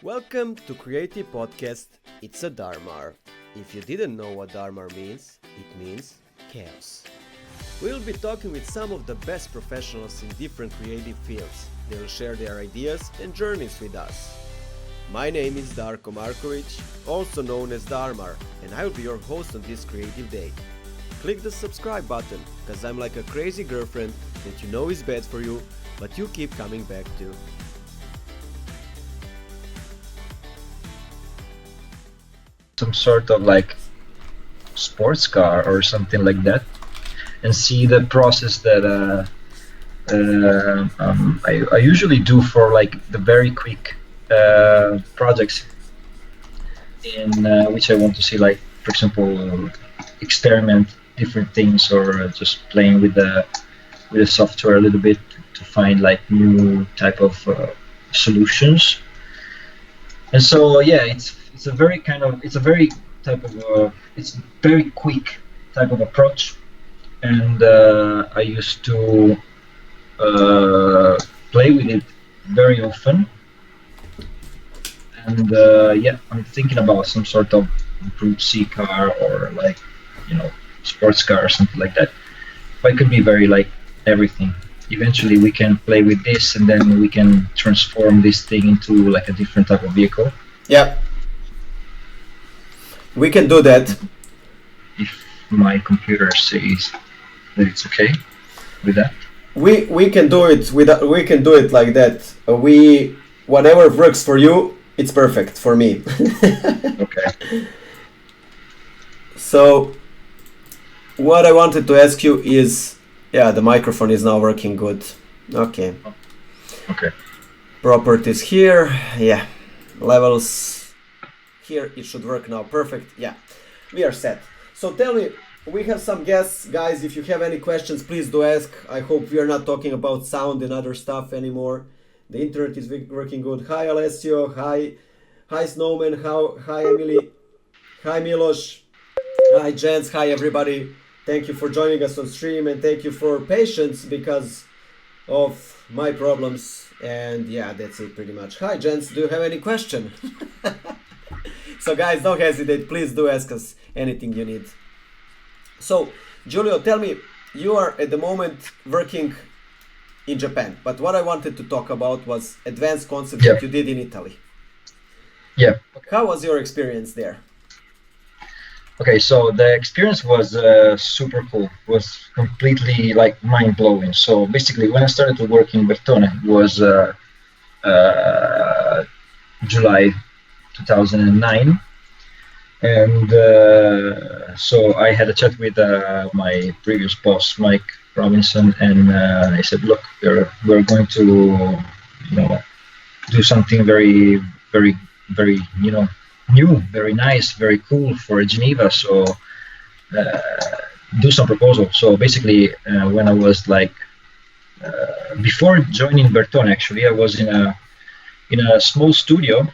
Welcome to Creative Podcast. It's a DarMar. If you didn't know what DarMar means, it means chaos. We'll be talking with some of the best professionals in different creative fields. They'll share their ideas and journeys with us. My name is Darko Markovic, also known as DarMar, and I'll be your host on this creative day. Click the subscribe button, cause I'm like a crazy girlfriend that you know is bad for you, but you keep coming back to. Some sort of like sports car or something like that, and see the process that I usually do for like the very quick projects in which I want to see, like for example experiment different things, or just playing with the software a little bit to find like new type of solutions. And so yeah, it's a very quick type of approach, and I used to play with it very often. And yeah, I'm thinking about some sort of Group C car, or like, sports car or something like that. But it could be very like everything. Eventually we can play with this, and then we can transform this thing into like a different type of vehicle. Yeah, we can do that. If my computer says that it's okay with that. We can do it we can do it like that. Whatever works for you, it's perfect for me. Okay. So what I wanted to ask you is, yeah, the microphone is now working good. Okay. Okay. Properties here, yeah. Levels here, it should work now. Perfect. Yeah, we are set. So tell me, we have some guests, guys. If you have any questions, please do ask. I hope we are not talking about sound and other stuff anymore. The internet is working good. Hi Alessio, hi Snowman, hi Emily, hi Milos, hi Jens, hi everybody. Thank you for joining us on stream, and thank you for patience because of my problems. And yeah, that's it pretty much. Hi Jens, do you have any question? So guys, don't hesitate, please do ask us anything you need. So Giulio, tell me, you are at the moment working in Japan, but what I wanted to talk about was advanced concept that you did in Italy. Yeah. How was your experience there? Okay, so the experience was super cool. It was completely like mind-blowing. So basically, when I started to work in Bertone, it was July 2009, and so I had a chat with my previous boss, Mike Robinson, and I said, "Look, we're going to, do something very, very, very, new, very nice, very cool for Geneva. So do some proposal." So basically, when I was like before joining Bertone, actually, I was in a small studio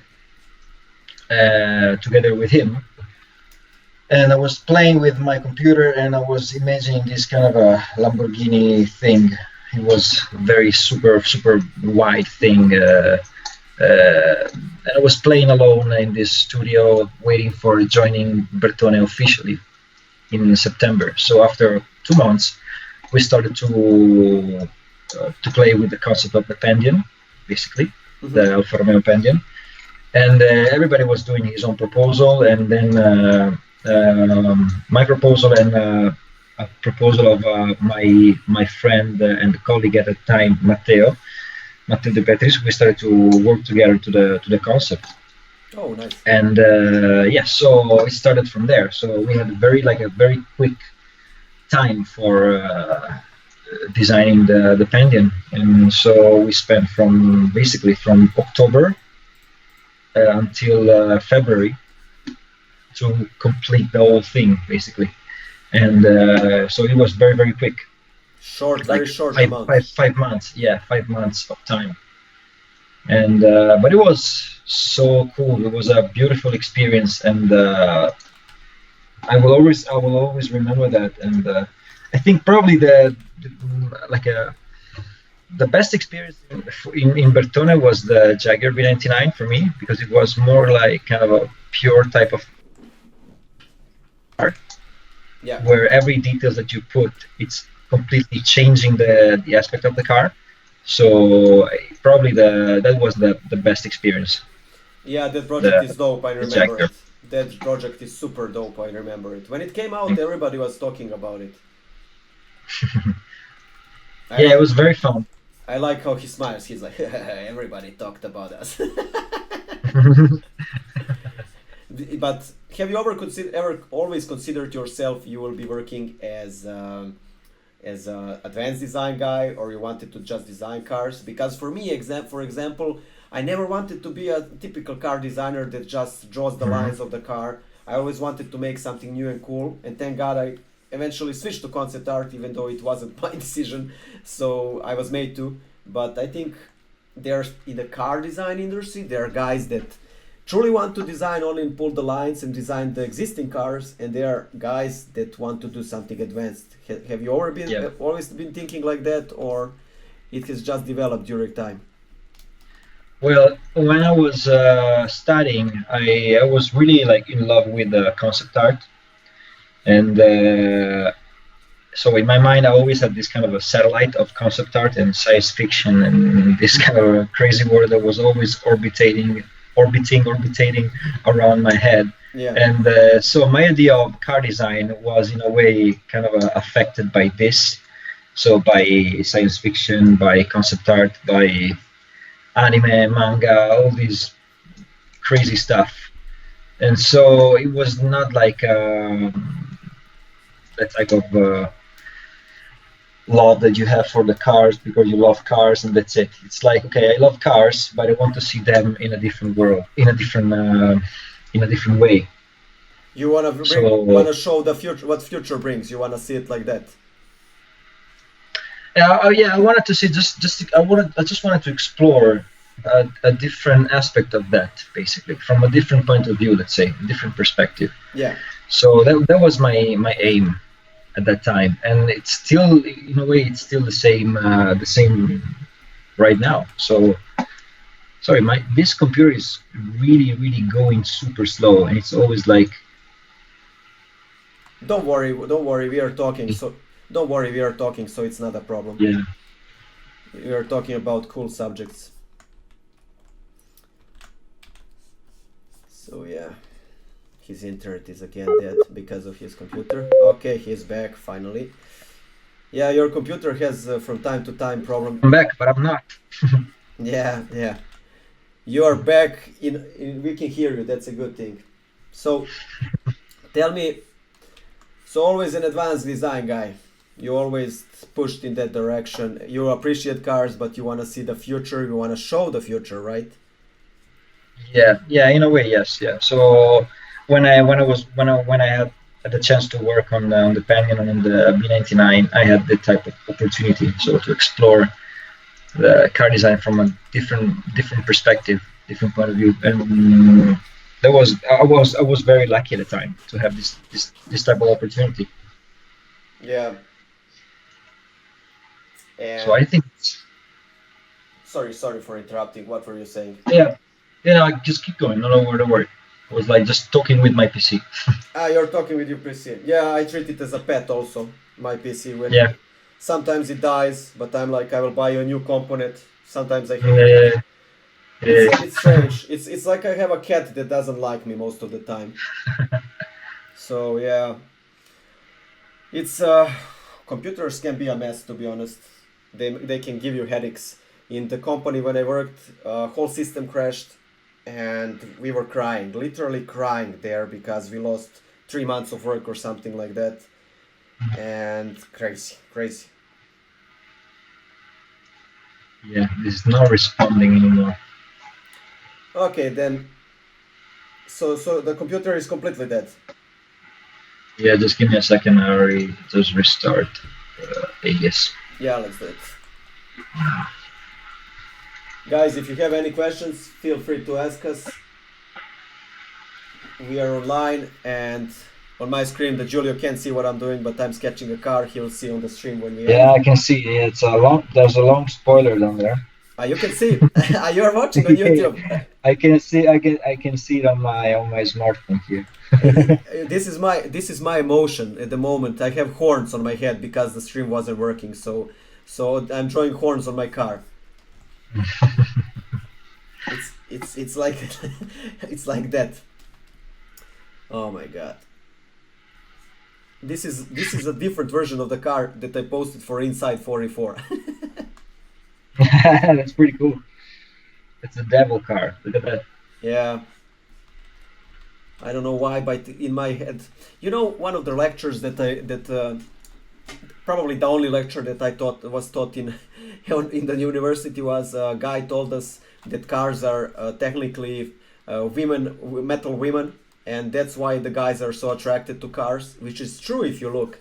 together with him, and I was playing with my computer, and I was imagining this kind of a Lamborghini thing. It was very super wide thing. I was playing alone in this studio, waiting for joining Bertone officially in September. So after 2 months, we started to play with the concept of the Pandion, basically, the Alfa Romeo Pandion, and everybody was doing his own proposal, and then my proposal and a proposal of my friend and colleague at the time, Matteo De Petris. We started to work together to the concept. Oh, nice. And yeah, so it started from there. So we had a very quick time for designing the Pandion, and so we spent from October until February to complete the whole thing, basically. And so it was very quick. Very short amount. 5 months, yeah, 5 months of time. And but it was so cool. It was a beautiful experience, and I will always remember that. And I think probably the best experience in Bertone was the Jaguar B99 for me, because it was more like kind of a pure type of car, Yeah. where every details that you put, it's completely changing the aspect of the car. So probably that was the best experience. Yeah, that project is dope, I The remember Jaguar. it. That project is super dope, I remember it. When it came out, everybody was talking about it. I Yeah, it like was very fun. I like how he smiles. He's like, everybody talked about us. But have you ever always considered yourself you will be working as a advanced design guy, or you wanted to just design cars? Because for me, for example, I never wanted to be a typical car designer that just draws the lines of the car. I always wanted to make something new and cool, and thank God I eventually switched to concept art, even though it wasn't my decision. So I was made to. But I think there's in the car design industry, there are guys that truly want to design only and pull the lines and design the existing cars, and there are guys that want to do something advanced. Have you always been thinking like that, or it has just developed during time? Well, when I was studying, I was really like in love with concept art, and so in my mind, I always had this kind of a satellite of concept art and science fiction, and this kind of crazy world that was always orbiting around my head. Yeah. And so my idea of car design was in a way kind of affected by this. So by science fiction, by concept art, by anime, manga, all these crazy stuff. And so it was not like that type of love that you have for the cars because you love cars and that's it. It's like, okay, I love cars, but I want to see them in a different world, in a different way. You wanna show the future, what future brings. You wanna see it like that. Yeah, I wanted to see I just wanted to explore a different aspect of that, basically, from a different point of view, let's say, a different perspective. Yeah. So that was my aim at that time, and it's still, in a way, it's still the same right now. So sorry, this computer is really going super slow, and it's always like. Don't worry, we are talking, so don't worry, we are talking, so it's not a problem. Yeah. We are talking about cool subjects. So yeah, his internet is again dead because of his computer. Okay, he's back finally. Yeah, your computer has from time to time problem. I'm back, but I'm not. Yeah. You are back in we can hear you, that's a good thing. So tell me, so always an advanced design guy. You always pushed in that direction. You appreciate cars, but you want to see the future. You want to show the future, right? Yeah, in a way, yes, yeah. So when I had the chance to work on the Panion and on the B99, I had that type of opportunity, so to explore the car design from a different perspective, different point of view, and I was very lucky at the time to have this type of opportunity. Yeah. And So I think. sorry for interrupting. What were you saying? Yeah, just keep going. No, don't worry. I was like just talking with my PC. You're talking with your PC. Yeah, I treat it as a pet also. My PC when sometimes it dies, but I'm like, I will buy you a new component. Sometimes I hate it. It's strange. It's like I have a cat that doesn't like me most of the time. So yeah, it's computers can be a mess, to be honest. They can give you headaches. In the company when I worked, whole system crashed, and we were crying, literally crying there because we lost 3 months of work or something like that, and crazy. Yeah, it's not responding anymore. Okay, then. So the computer is completely dead. Yeah, just give me a second. I already just restart AES. Yeah, let's do it. Guys, if you have any questions, feel free to ask us. We are online, and on my screen that Giulio can't see what I'm doing, but I'm sketching a car. He'll see on the stream when we Yeah, end. I can see. It's a long. There's a long spoiler down there. You can see. You're watching on YouTube. I can see. I can see it on my smartphone here. This is my emotion at the moment. I have horns on my head because the stream wasn't working. So I'm drawing horns on my car. It's like it's like that. Oh my god. This is a different version of the car that I posted for Inside 44. That's pretty cool. It's a devil car. Look at that. Yeah. I don't know why, but in my head, you know, one of the lectures that probably the only lecture that I was taught in the university was a guy told us that cars are technically metal women, and that's why the guys are so attracted to cars, which is true if you look.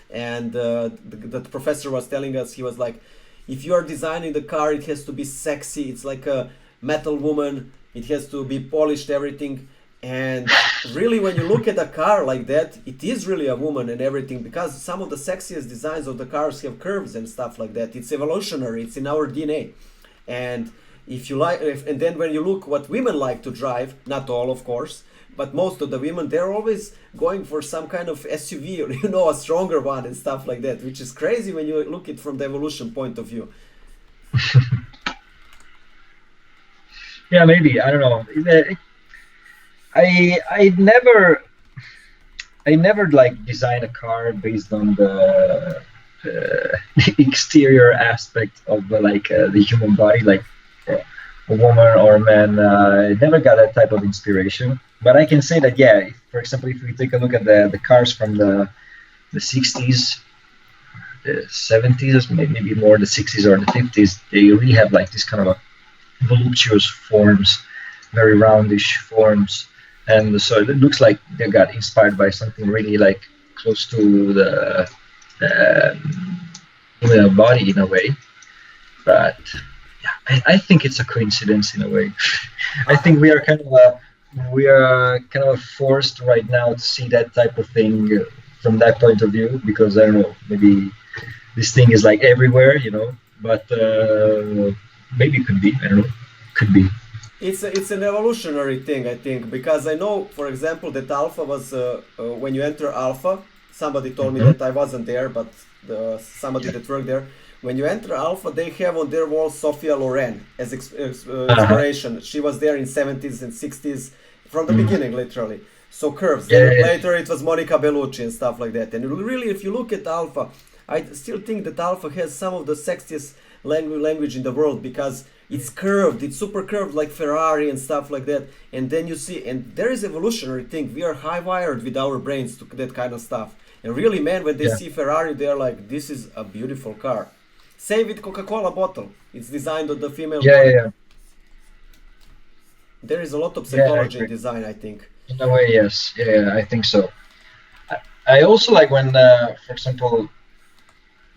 And the professor was telling us, he was like, if you are designing the car, it has to be sexy. It's like a metal woman. It has to be polished, everything. And really, when you look at a car like that, it is really a woman and everything, because some of the sexiest designs of the cars have curves and stuff like that. It's evolutionary. It's in our DNA. And if you like, and then when you look what women like to drive, not all, of course, but most of the women, they're always going for some kind of SUV or, you know, a stronger one and stuff like that, which is crazy when you look it from the evolution point of view. Yeah, maybe. I don't know. I never like design a car based on the exterior aspect of the human body, like a woman or a man. I never got that type of inspiration. But I can say that, yeah, for example, if we take a look at the cars from the 60s, the 70s, maybe more the 60s or the 50s, they really have like this kind of a voluptuous forms, very roundish forms. And so it looks like they got inspired by something really like close to the human body in a way. But yeah, I think it's a coincidence in a way. I think we are kind of forced right now to see that type of thing from that point of view, because I don't know, maybe this thing is like everywhere, you know. But maybe it could be. I don't know. Could be. It's an evolutionary thing, I think, because I know, for example, that Alpha was when you enter Alpha. Somebody told me that I wasn't there, but somebody that worked there. When you enter Alpha, they have on their wall Sophia Loren as inspiration. She was there in 70s and 60s from the beginning, literally. So curves. Then later it was Monica Bellucci and stuff like that. And really, if you look at Alpha, I still think that Alpha has some of the sexiest language in the world, because it's curved, it's super curved like Ferrari and stuff like that. And then you see, and there is evolutionary thing. We are high wired with our brains to that kind of stuff. And really, man, when they see Ferrari, they're like, this is a beautiful car. Same with Coca-Cola bottle. It's designed on the female body. There is a lot of psychology in design, I think. In a way, yes. Yeah, I think so. I also like when, for example,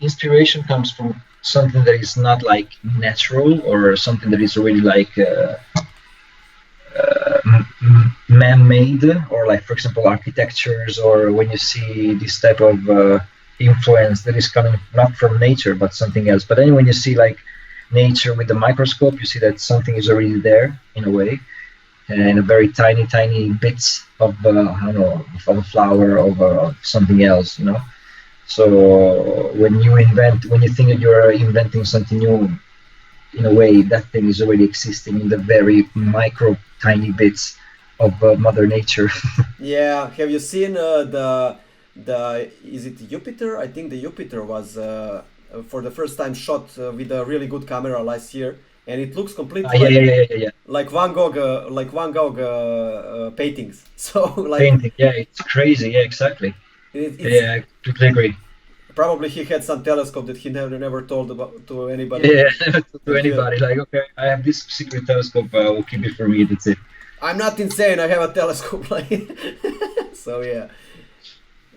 inspiration comes from something that is not like natural, or something that is already like man-made, or like, for example, architectures, or when you see this type of influence that is coming not from nature but something else. But then when you see like nature with the microscope, you see that something is already there in a way, and a very tiny bits of I don't know, of a flower, of something else, you know. So when you think that you're inventing something new, in a way, that thing is already existing in the very micro tiny bits of Mother Nature. Yeah, have you seen is it Jupiter? I think the Jupiter was for the first time shot with a really good camera last year, and it looks completely like Van Gogh paintings. So like painting, it's crazy. Yeah, exactly. I completely agree. Probably he had some telescope that he never told about to anybody. Yeah, to anybody. Like, okay, I have this secret telescope. We'll keep it for me. That's it. I'm not insane. I have a telescope. Like, so yeah.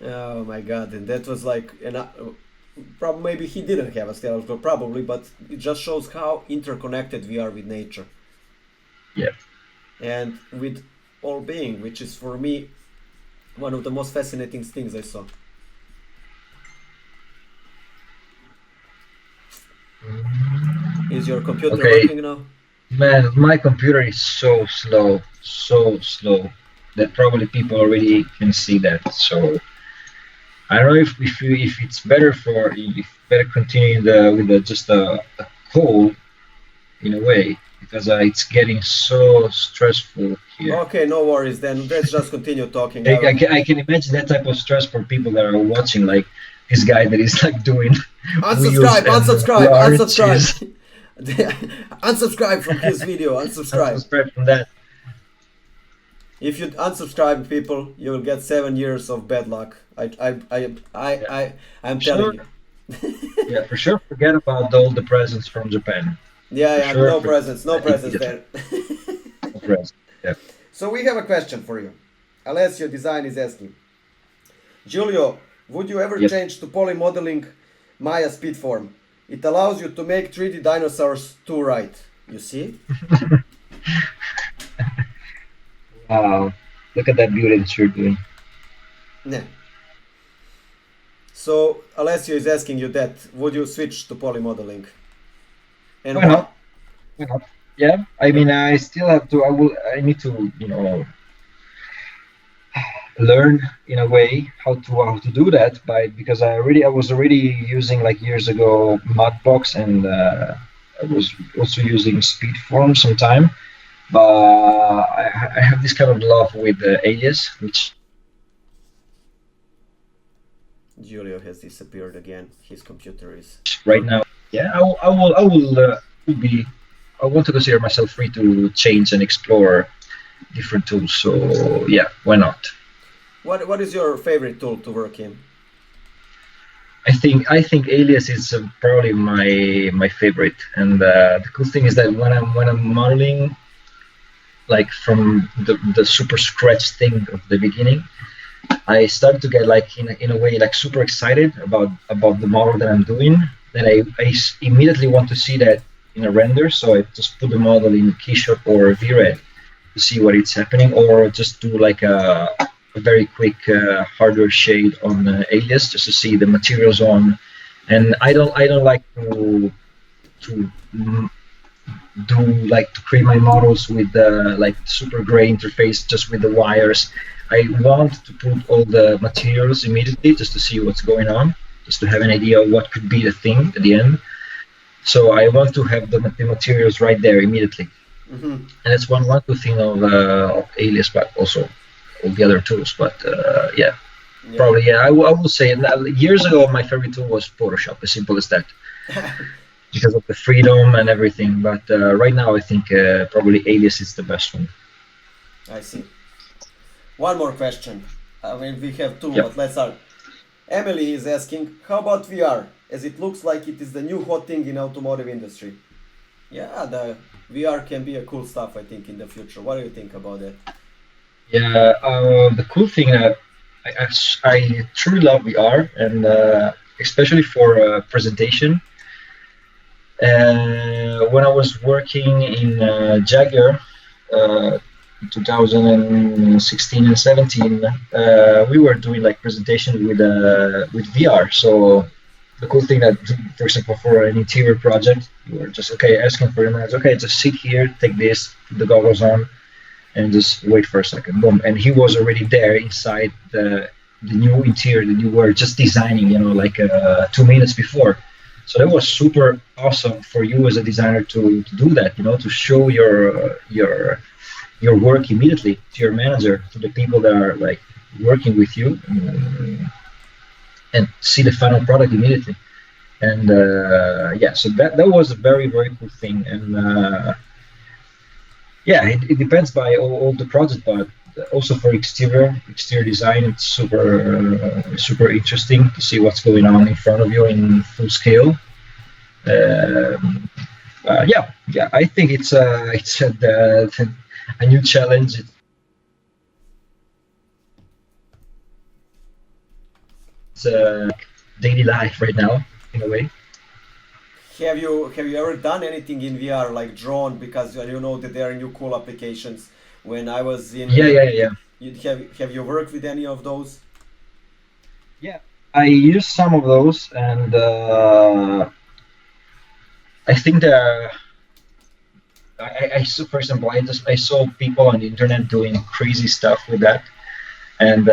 Oh my god! And that was like, probably maybe he didn't have a telescope, probably, but it just shows how interconnected we are with nature. Yeah. And with all being, which is for me One of the most fascinating things I saw. Is your computer working now? Man, my computer is so slow that probably people already can see that. So I don't know if it's better continue with just a call in a way, because it's getting so stressful here. Okay, no worries then. Let's just continue talking. I can imagine that type of stress for people that are watching, like this guy that is like doing unsubscribe unsubscribe from his video. Unsubscribe from that. If you unsubscribe, people, you will get 7 years of bad luck. I'm telling you. Yeah, for sure. Forget about all the presents from Japan. Yeah, sure, no presents there. No presents. Yeah. So we have a question for you. Alessio Design is asking, Giulio, would you ever change to poly modeling Maya Speedform? It allows you to make 3D dinosaurs too, right? You see? Wow, look at that beauty that you're doing. Yeah. So Alessio is asking you that, would you switch to poly modeling? And why not? Why not? Yeah, I mean, I still have to, I need to, learn in a way how to do that, because I was already using, like, years ago Mudbox, and I was also using Speedform sometime. But I have this kind of love with Alias, which Giulio has disappeared again. His computer is right now. Yeah, I want to consider myself free to change and explore different tools. So yeah, why not? What is your favorite tool to work in? I think Alias is probably my favorite, and the cool thing is that when I'm modeling, like from the super scratch thing of the beginning, I start to get, like, in a way, like, super excited about the model that I'm doing. Then I immediately want to see that in a render, so I just put the model in Keyshot or VRED to see what is happening, or just do like a very quick hardware shade on Alias just to see the materials on. And I don't like to create my models with like super gray interface just with the wires. I want to put all the materials immediately just to see what's going on, just to have an idea of what could be the thing at the end. So I want to have the materials right there immediately. Mm-hmm. And that's one good thing of Alias, but also all the other tools. But probably I will say years ago my favorite tool was Photoshop, as simple as that. Because of the freedom and everything, but right now I think probably Alias is the best one. I see. One more question. I mean, we have two, but let's start. Emily is asking, how about VR? As it looks like it is the new hot thing in automotive industry. Yeah, the VR can be a cool stuff, I think, in the future. What do you think about it? Yeah, the cool thing that I truly love VR, and especially for presentation. When I was working in Jaguar, 2016 and 17, we were doing like presentation with VR. So the cool thing that, for example, for an interior project, you were just asking for images. Just sit here, take this, put the goggles on, and just wait for a second. Boom, and he was already there inside the new interior that you were just designing, like 2 minutes before. So that was super awesome for you as a designer to do that, to show your work immediately to your manager, to the people that are like working with you, and see the final product immediately. And so that was a very, very cool thing. And it depends by all the project, but also for exterior design, it's super interesting to see what's going on in front of you in full scale. I think it's a new challenge. It's daily life right now, in a way. Have you ever done anything in VR, like drone? Because you know that there are new cool applications. When I was in Have you worked with any of those? Yeah, I use some of those, and I think that I saw, for example, I saw people on the internet doing crazy stuff with that, and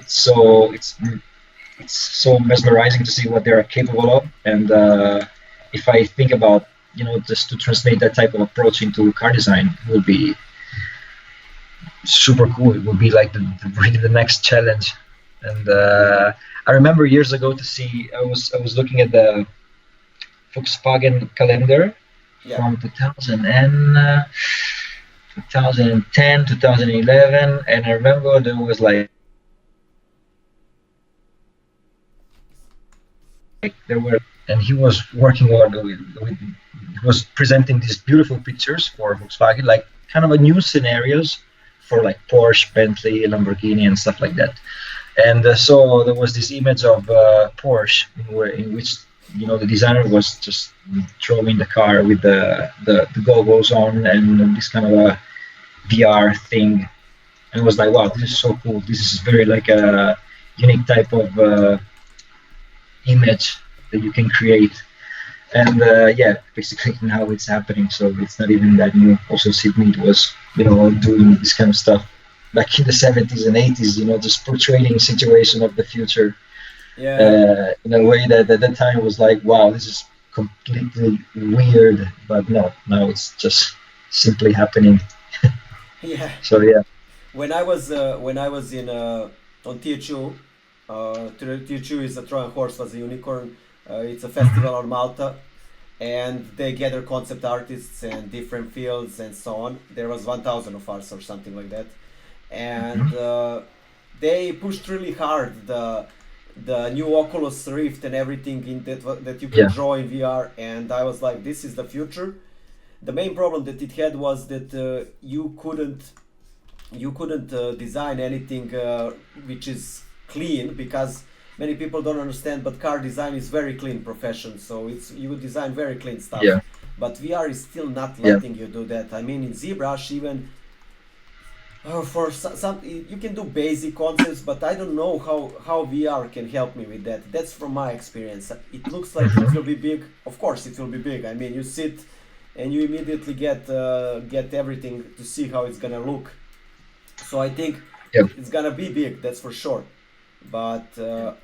it's so mesmerizing to see what they're capable of. And if I think about, just to translate that type of approach into car design, it would be super cool. It would be like really the next challenge. And I remember years ago I was looking at the Volkswagen calendar from 2010, 2011, and I remember there was like and he was working he was presenting these beautiful pictures for Volkswagen, like kind of a new scenarios for like Porsche, Bentley, Lamborghini, and stuff like that. And so there was this image of Porsche in which the designer was just drawing the car with the goggles on and this kind of a VR thing, and it was like, wow, this is so cool. This is very like a unique type of image that you can create. And basically now it's happening, so it's not even that new. Also Sydney was doing this kind of stuff back in the 70s and 80s, just portraying situation of the future in a way that at that time was like, wow, this is completely weird, but no, now it's just simply happening. Yeah. So yeah. When I was in on THU, THU is a Trojan horse, was a unicorn. It's a festival on Malta, and they gather concept artists and different fields and so on. There was 1,000 of us or something like that, and they pushed really hard the new Oculus Rift and everything that you can draw in VR. And I was like, this is the future. The main problem that it had was that you couldn't design anything which is clean, because many people don't understand, but car design is very clean profession, so you design very clean stuff. But VR is still not letting you do that. I mean, in ZBrush even for some you can do basic concepts, but I don't know how VR can help me with that. That's from my experience. It looks like it will be big. Of course it will be big. I mean, you sit and you immediately get everything to see how it's gonna look. So I think it's gonna be big, that's for sure. But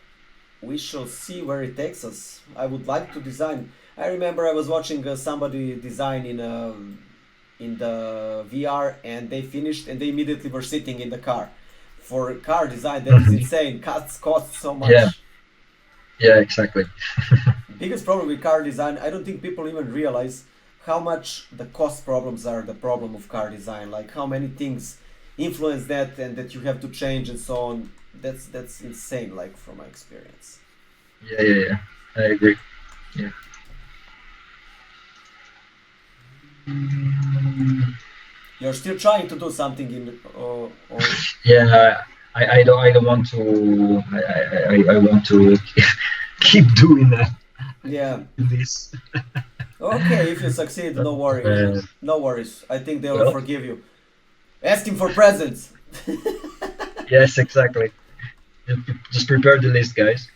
we shall see where it takes us. I would like to design. I remember I was watching somebody design in the VR, and they finished and they immediately were sitting in the car. For car design, that is insane. Costs so much. Yeah, exactly. Biggest problem with car design, I don't think people even realize how much the cost problems are the problem of car design. Like how many things influence that and that you have to change and so on. That's insane, like from my experience. Yeah. I agree. Yeah. You're still trying to do something in or yeah, I don't want to. I want to keep doing that. Yeah. This. Okay, if you succeed, no worries. No worries. I think they will forgive you. Ask him for presents. Yes, exactly. Just prepare the list, guys.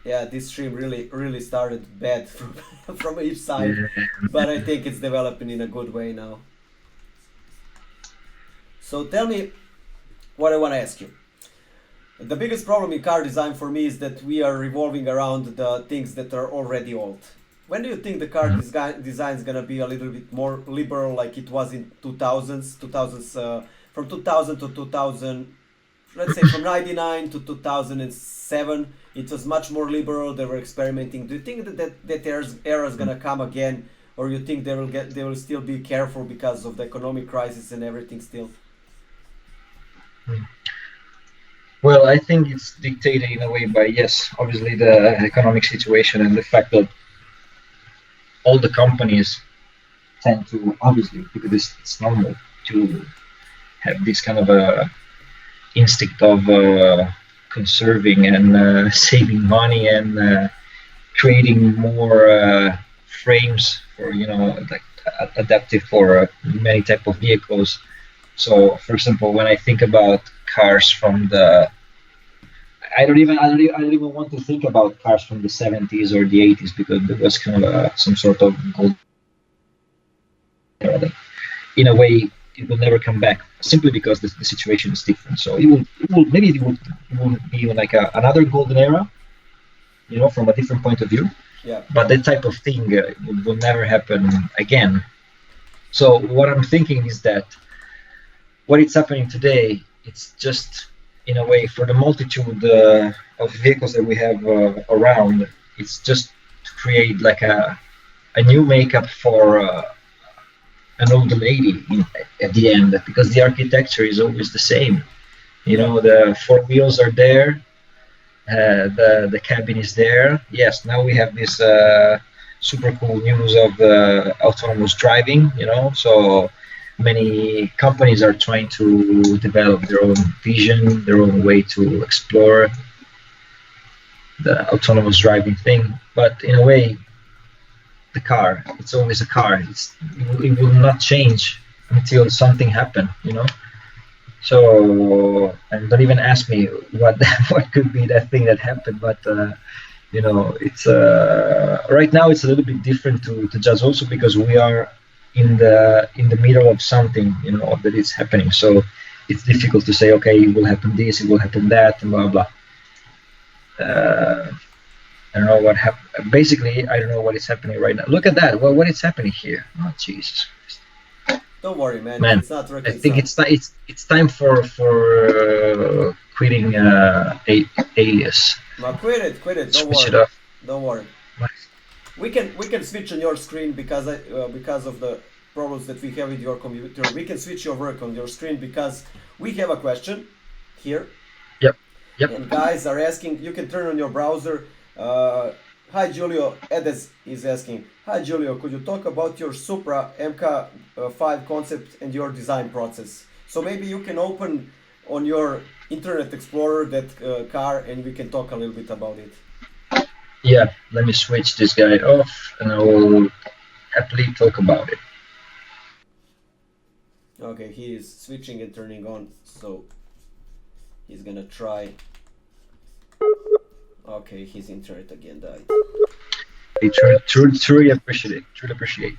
Yeah, this stream really started bad from each side, but I think it's developing in a good way now. So tell me what I want to ask you. The biggest problem in car design for me is that we are revolving around the things that are already old. When do you think the car design is gonna be a little bit more liberal, like it was in 2000s, from 2000 to 2000, let's say from 99 to 2007, it was much more liberal. They were experimenting. Do you think that era is gonna come again, or you think they will still be careful because of the economic crisis and everything still? Well, I think it's dictated in a way by, yes, obviously the economic situation and the fact that all the companies tend to, obviously, because it's normal to have this kind of a instinct of conserving and saving money and creating more frames for, like adaptive for many type of vehicles. So, for example, when I think about cars from the, I don't even want to think about cars from the 70s or the 80s, because there was kind of some sort of gold era that, in a way, it will never come back, simply because the situation is different. So it will be like another golden era, from a different point of view. Yeah. But that type of thing will never happen again. So what I'm thinking is that what is happening today, it's just, in a way, for the multitude of vehicles that we have around, it's just to create like a new makeup for an older lady at the end, because the architecture is always the same. The four wheels are there, the cabin is there. Yes, now we have this super cool news of autonomous driving. So many companies are trying to develop their own vision, their own way to explore the autonomous driving thing. But in a way, the car, it's always a car. It will not change until something happens, So, and don't even ask me what could be that thing that happened. But it's right now it's a little bit different to judge, also because we are in the middle of something, that is happening. So it's difficult to say, okay, it will happen this, it will happen that, and blah blah. I don't know what happened. Basically, I don't know what is happening right now. Look at that. Well, what is happening here? Oh, Jesus Christ. Don't worry, man. It's not I think it's time for quitting Alias. No, quit it. Don't Switch worry. it off. Don't worry. We can switch on your screen because of the problems that we have with your computer. We can switch your work on your screen because we have a question here. Yep. And guys are asking. You can turn on your browser. Hi Giulio, Edes is asking. Hi Giulio, could you talk about your Supra MK5 concept and your design process? So maybe you can open on your Internet Explorer that car and we can talk a little bit about it. Yeah, let me switch this guy off and I will happily talk about it. Okay, he is switching and turning on, so he's gonna try. Okay, his internet again died. I truly appreciate it.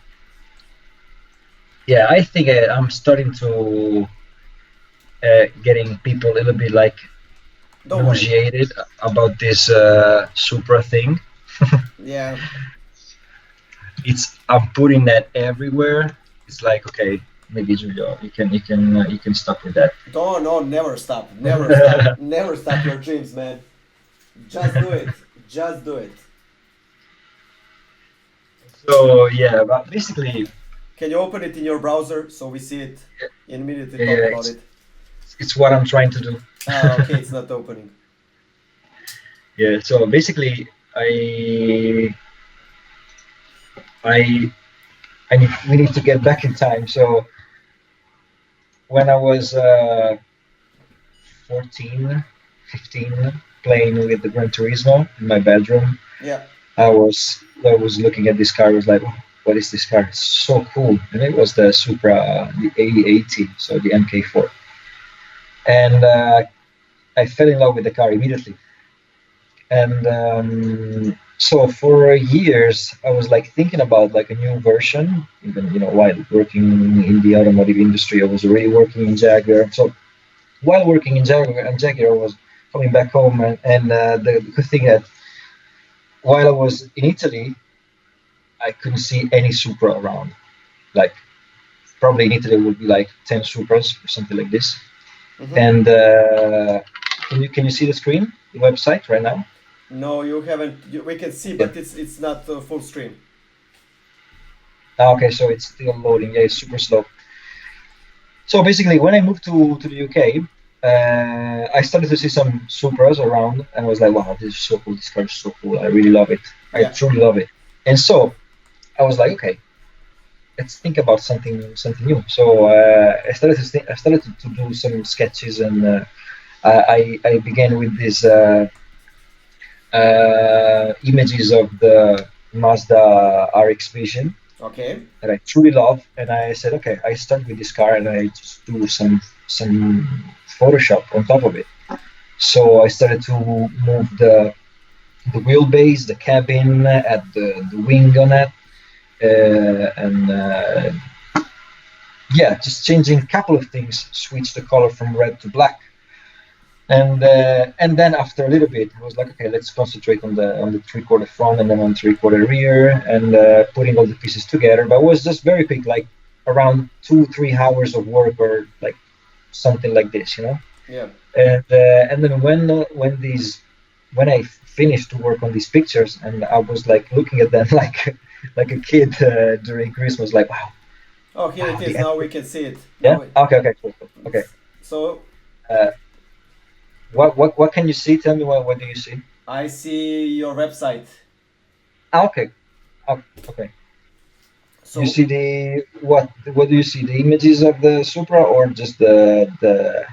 Yeah, I think I'm starting to getting people a little bit like nauseated about this Supra thing. Yeah. I'm putting that everywhere. It's like, okay, maybe Giulio, you can stop with that. No, never stop. Never stop your dreams, man. Just do it. So yeah, but basically, can you open it in your browser so we see it immediately? Yeah, talk about it. It's what I'm trying to do. Okay, it's not opening. Yeah, so basically, we need to get back in time. So when I was 14, 15, playing with the Gran Turismo in my bedroom, yeah, I was looking at this car. I was like, what is this car? It's so cool. And it was the Supra, the A80, so the MK4. And I fell in love with the car immediately. And so for years, I was like thinking about like a new version. Even while working in the automotive industry, I was already working in Jaguar. So while working in Jaguar, I was coming back home, and the good thing that while I was in Italy, I couldn't see any Supra around. Like probably in Italy would be like 10 Supras or something like this. Mm-hmm. And can you see the screen, the website right now? No, you haven't. We can see, but it's not full screen. Okay, so it's still loading. Yeah, it's super slow. So basically, when I moved to the UK, I started to see some Supras around, and I was like, wow, this is so cool. This car is so cool. I really love it. I truly love it. And so I was like, okay, let's think about something new. So I started to do some sketches, and I began with this images of the Mazda RX Vision Okay. that I truly love, and I said, okay, I start with this car and I just do some Photoshop on top of it. So I started to move the wheelbase, the cabin, add the wing on it, and yeah, just changing a couple of things, switch the color from red to black. And then after a little bit, it was like, okay, let's concentrate on the 3/4 front and then on 3/4 rear, and putting all the pieces together. But it was just very quick, like around 2-3 hours of work, or like something like this, you know. Yeah. And then when I finished to work on these pictures, and I was like looking at them like a kid during Christmas, like, wow. Oh, here it is. Now we can see it. Yeah. Okay. Cool. Okay. So. What can you see? Tell me what do you see? I see your website. Okay. Okay. So you see what do you see? The images of the Supra or just the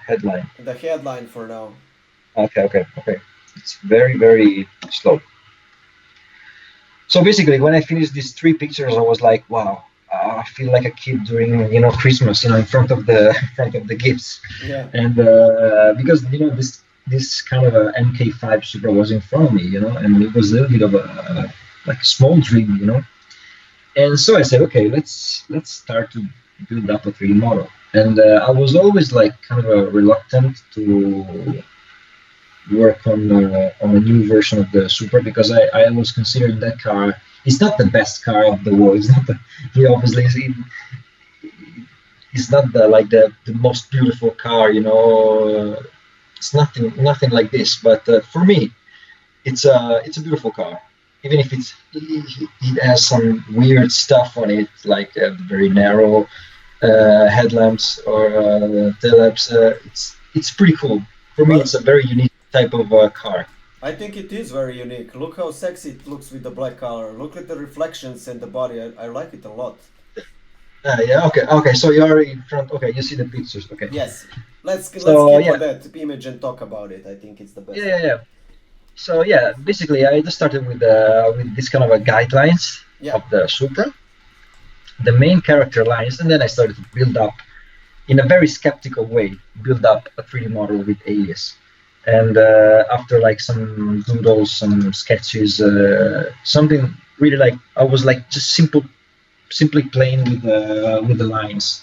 headline? The headline for now. Okay. It's very slow. So basically, when I finished these 3 pictures, I was like, wow, I feel like a kid during Christmas, in front of the gifts. Yeah. And because this kind of a MK5 Supra was in front of me, and it was a little bit of a small dream, And so I said, okay, let's start to build up a 3D model. And I was always like kind of reluctant to work on a new version of the Supra, because I was considering that car. It's not the best car of the world. It's not obviously it's not the most beautiful car. It's nothing like this. But for me, it's a beautiful car. Even if it has some weird stuff on it, like very narrow headlamps or tail lamps. It's pretty cool. For me, it's a very unique type of car. I think it is very unique. Look how sexy it looks with the black color. Look at the reflections in the body. I like it a lot. Yeah. Okay. So you are in front. Okay, you see the pictures. Okay. Yes. Let's keep on that image and talk about it. I think it's the best. Yeah. So yeah, basically I just started with this kind of a guidelines of the Supra, the main character lines, and then I started to build up in a very skeptical way, build up a 3D model with Alias. And after like some doodles, some sketches, something really like I was like just simply playing with the lines.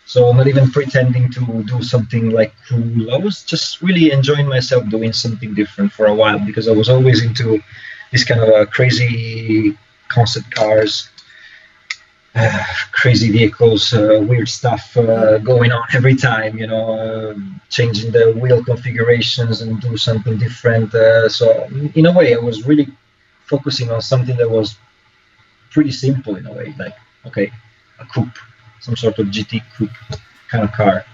So not even pretending to do something like cool. I was just really enjoying myself doing something different for a while, because I was always into this kind of crazy concept cars, crazy vehicles, weird stuff going on every time, changing the wheel configurations and do something different. So in a way, I was really focusing on something that was pretty simple in a way, like, okay, a coupe, some sort of GT coupe kind of car.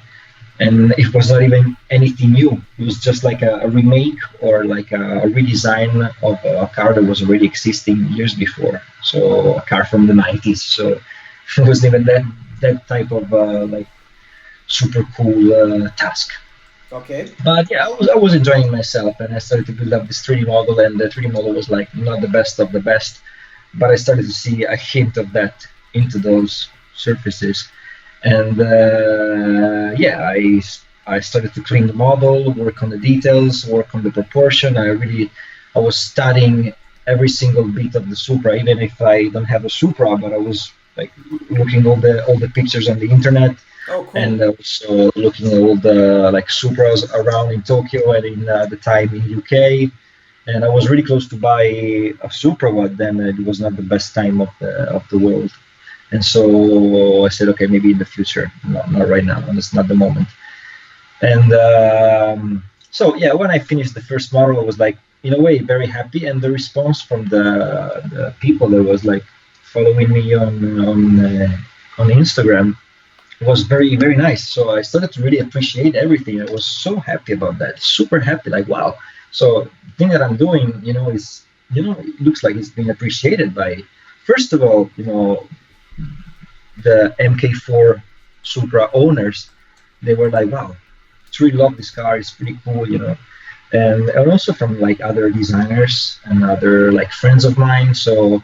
And it was not even anything new. It was just like a remake or like a redesign of a car that was already existing years before. So a car from the 90s. So it wasn't even that type of like super cool task. Okay. But yeah, I was enjoying myself, and I started to build up this 3D model, and the 3D model was like not the best of the best, but I started to see a hint of that into those surfaces. And yeah, I started to clean the model, work on the details, work on the proportion. I was studying every single bit of the Supra, even if I don't have a Supra, but I was like looking all the pictures on the internet. Oh, cool. And also looking at all the like Supras around in Tokyo and in the time in UK. And I was really close to buy a Supra, but then it was not the best time of the world. And so I said, okay, maybe in the future, not right now, and it's not the moment. And so yeah, when I finished the first model, I was like, in a way, very happy. And the response from the people that was like following me on Instagram was very, very nice. So I started to really appreciate everything. I was so happy about that, super happy, like, wow. So the thing that I'm doing, is, it looks like it's being appreciated by, first of all, the MK4 Supra owners. They were like, wow, truly love this car, it's pretty cool, and also from like other designers and other like friends of mine. So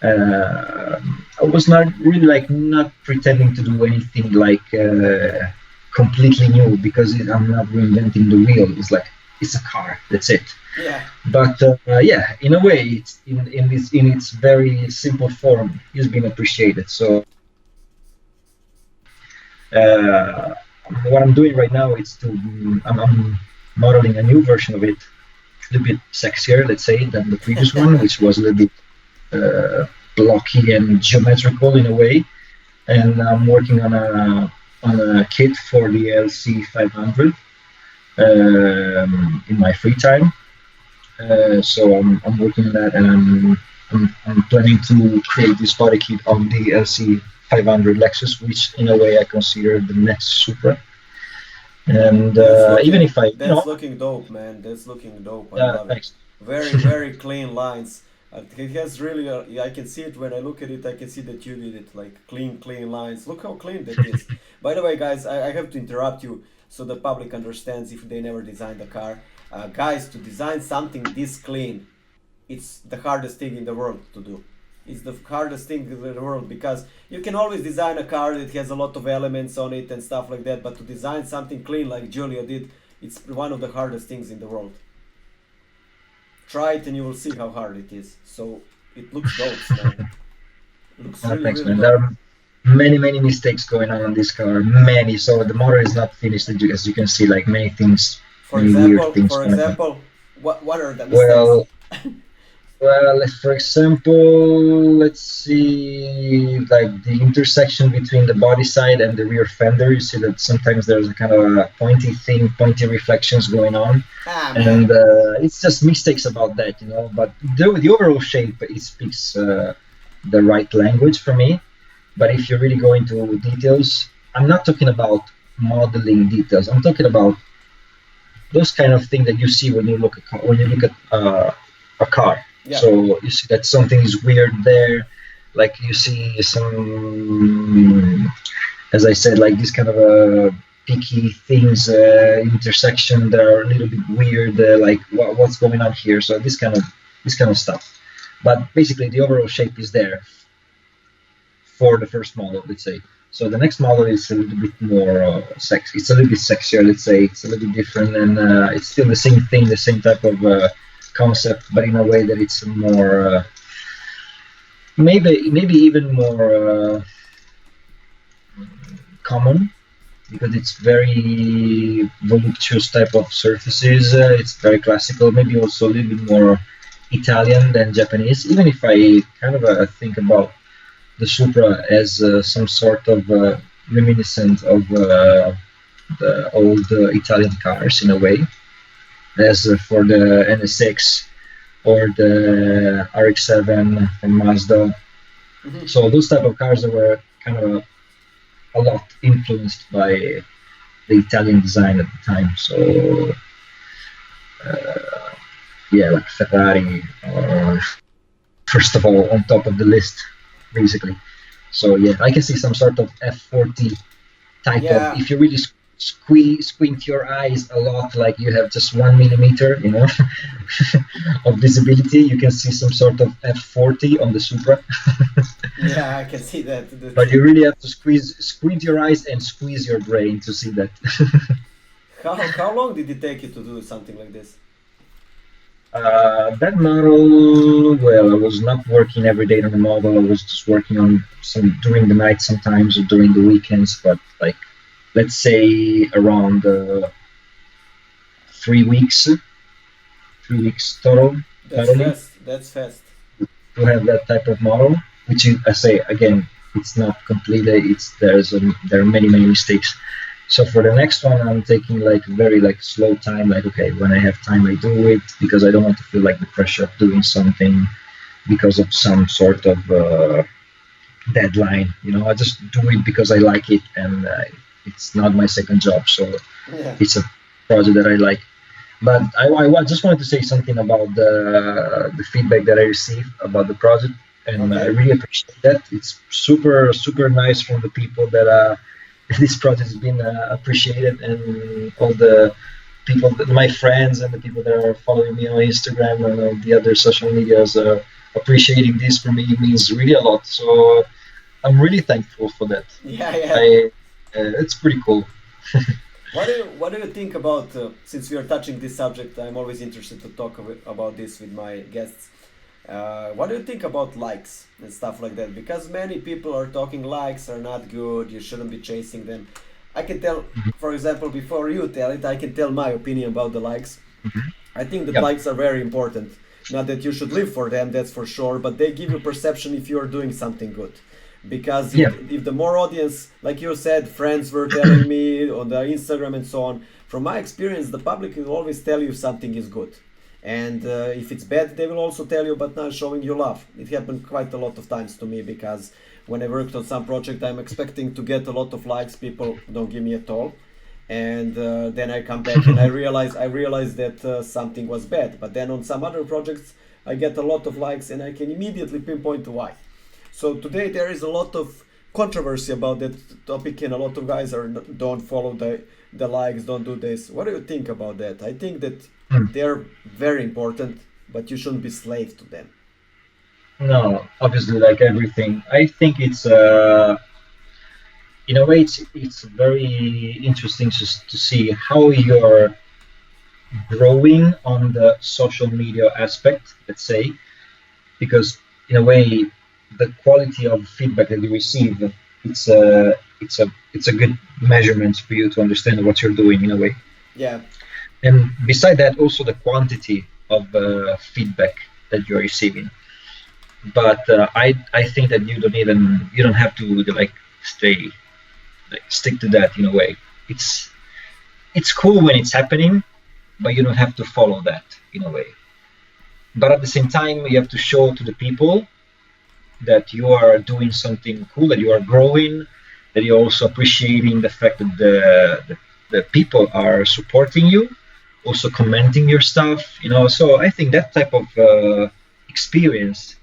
I was not really like not pretending to do anything like completely new, because I'm not reinventing the wheel. It's like it's a car. That's it. Yeah. But yeah, in a way, it's in its very simple form, it's been appreciated. So what I'm doing right now is I'm modeling a new version of it, a little bit sexier, let's say, than the previous one, which was a little bit blocky and geometrical in a way. And I'm working on a kit for the LC 500 in my free time. So I'm working on that, and I'm planning to create this body kit on the LC 500 Lexus, which in a way I consider the next Supra. And even if I, that's looking dope, man. That's looking dope. I love thanks. it. Very, very clean lines. It has really, I can see it when I look at it. I can see that you did it, like clean lines. Look how clean that is. By the way, guys, I have to interrupt you so the public understands if they never designed a car. Guys, to design something this clean, it's the hardest thing in the world to do. It's the hardest thing in the world, because you can always design a car that has a lot of elements on it and stuff like that, but to design something clean like Giulio did, it's one of the hardest things in the world. Try it and you will see how hard it is. So it looks dope, man. It looks really, thanks, really man. dope. There are many mistakes going on this car. Many. So the motor is not finished, as you can see. Like many things. For weird things. For example, what are the mistakes? Well, for example, let's see, like the intersection between the body side and the rear fender. You see that sometimes there's a kind of a pointy reflections going on, and it's just mistakes about that, you know. But the overall shape, it speaks the right language for me. But if you really go into details, I'm not talking about modeling details. I'm talking about those kind of things that you see when you look at a car. Yeah. So you see that something is weird there, like you see some, as I said, like this kind of picky things, intersection that are a little bit weird, like what's going on here. So this kind of stuff. But basically, the overall shape is there for the first model, let's say. So the next model is a little bit more sexy. It's a little bit sexier, let's say. It's a little bit different, and it's still the same thing, the same type of concept, but in a way that it's more maybe even more common, because it's very voluptuous type of surfaces. It's very classical, maybe also a little bit more Italian than Japanese, even if I kind of think about the Supra as some sort of reminiscent of the old Italian cars in a way, as for the NSX or the RX-7 from Mazda. Mm-hmm. So those type of cars that were kind of a lot influenced by the Italian design at the time. So yeah, like Ferrari, or first of all on top of the list, basically. So yeah, I can see some sort of F40 type of, if you really squint your eyes a lot, like you have just 1 millimeter, you know, of visibility, you can see some sort of F40 on the Supra. Yeah, I can see that. But you really have to squint your eyes and squeeze your brain to see that. How long did it take you to do something like this? That model, well, I was not working every day on the model. I was just working on some during the night sometimes, or during the weekends, but like, let's say around 3 weeks. 3 weeks total. That's fast. To have that type of model, which is, I say again, it's not completely. There are many mistakes. So for the next one, I'm taking like very slow time. Like, okay, when I have time, I do it, because I don't want to feel like the pressure of doing something because of some sort of deadline. You know, I just do it because I like it, and it's not my second job. So yeah. It's a project that I like. But I just wanted to say something about the feedback that I received about the project, and I really appreciate that. It's super nice from the people that this project has been appreciated, and all the people, my friends, and the people that are following me on Instagram and the other social medias appreciating this for me means really a lot. So I'm really thankful for that. Yeah, yeah. It's pretty cool. What do you think about, since we are touching this subject, I'm always interested to talk about this with my guests. What do you think about likes and stuff like that? Because many people are talking likes are not good, you shouldn't be chasing them. I can tell, for example, before you tell it, I can tell my opinion about the likes. I think that Yep. likes are very important. Not that you should live for them, that's for sure, but they give you perception if you are doing something good. Because Yeah. if the more audience, like you said, friends were telling me on the Instagram and so on, from my experience, the public will always tell you something is good. And if it's bad, they will also tell you, but not showing you love. It happened quite a lot of times to me because when I worked on some project, I'm expecting to get a lot of likes. People don't give me at all, and then I come back and I realize that something was bad. But then on some other projects, I get a lot of likes, and I can immediately pinpoint why. So today there is a lot of controversy about that topic, and a lot of guys don't follow the likes, don't do this. What do you think about that? I think that they're very important, but you shouldn't be slave to them. No, obviously, like everything, I think it's in a way it's very interesting to see how you're growing on the social media aspect, let's say, because in a way the quality of feedback that you receive, it's a good measurement for you to understand what you're doing in a way. Yeah, And beside that, also the quantity of feedback that you're receiving. But I think that you don't have to like stick to that in a way. It's cool when it's happening, but you don't have to follow that in a way. But at the same time, you have to show to the people that you are doing something cool, that you are growing, that you're also appreciating the fact that the people are supporting you, also commenting your stuff, you know. So I think that type of experience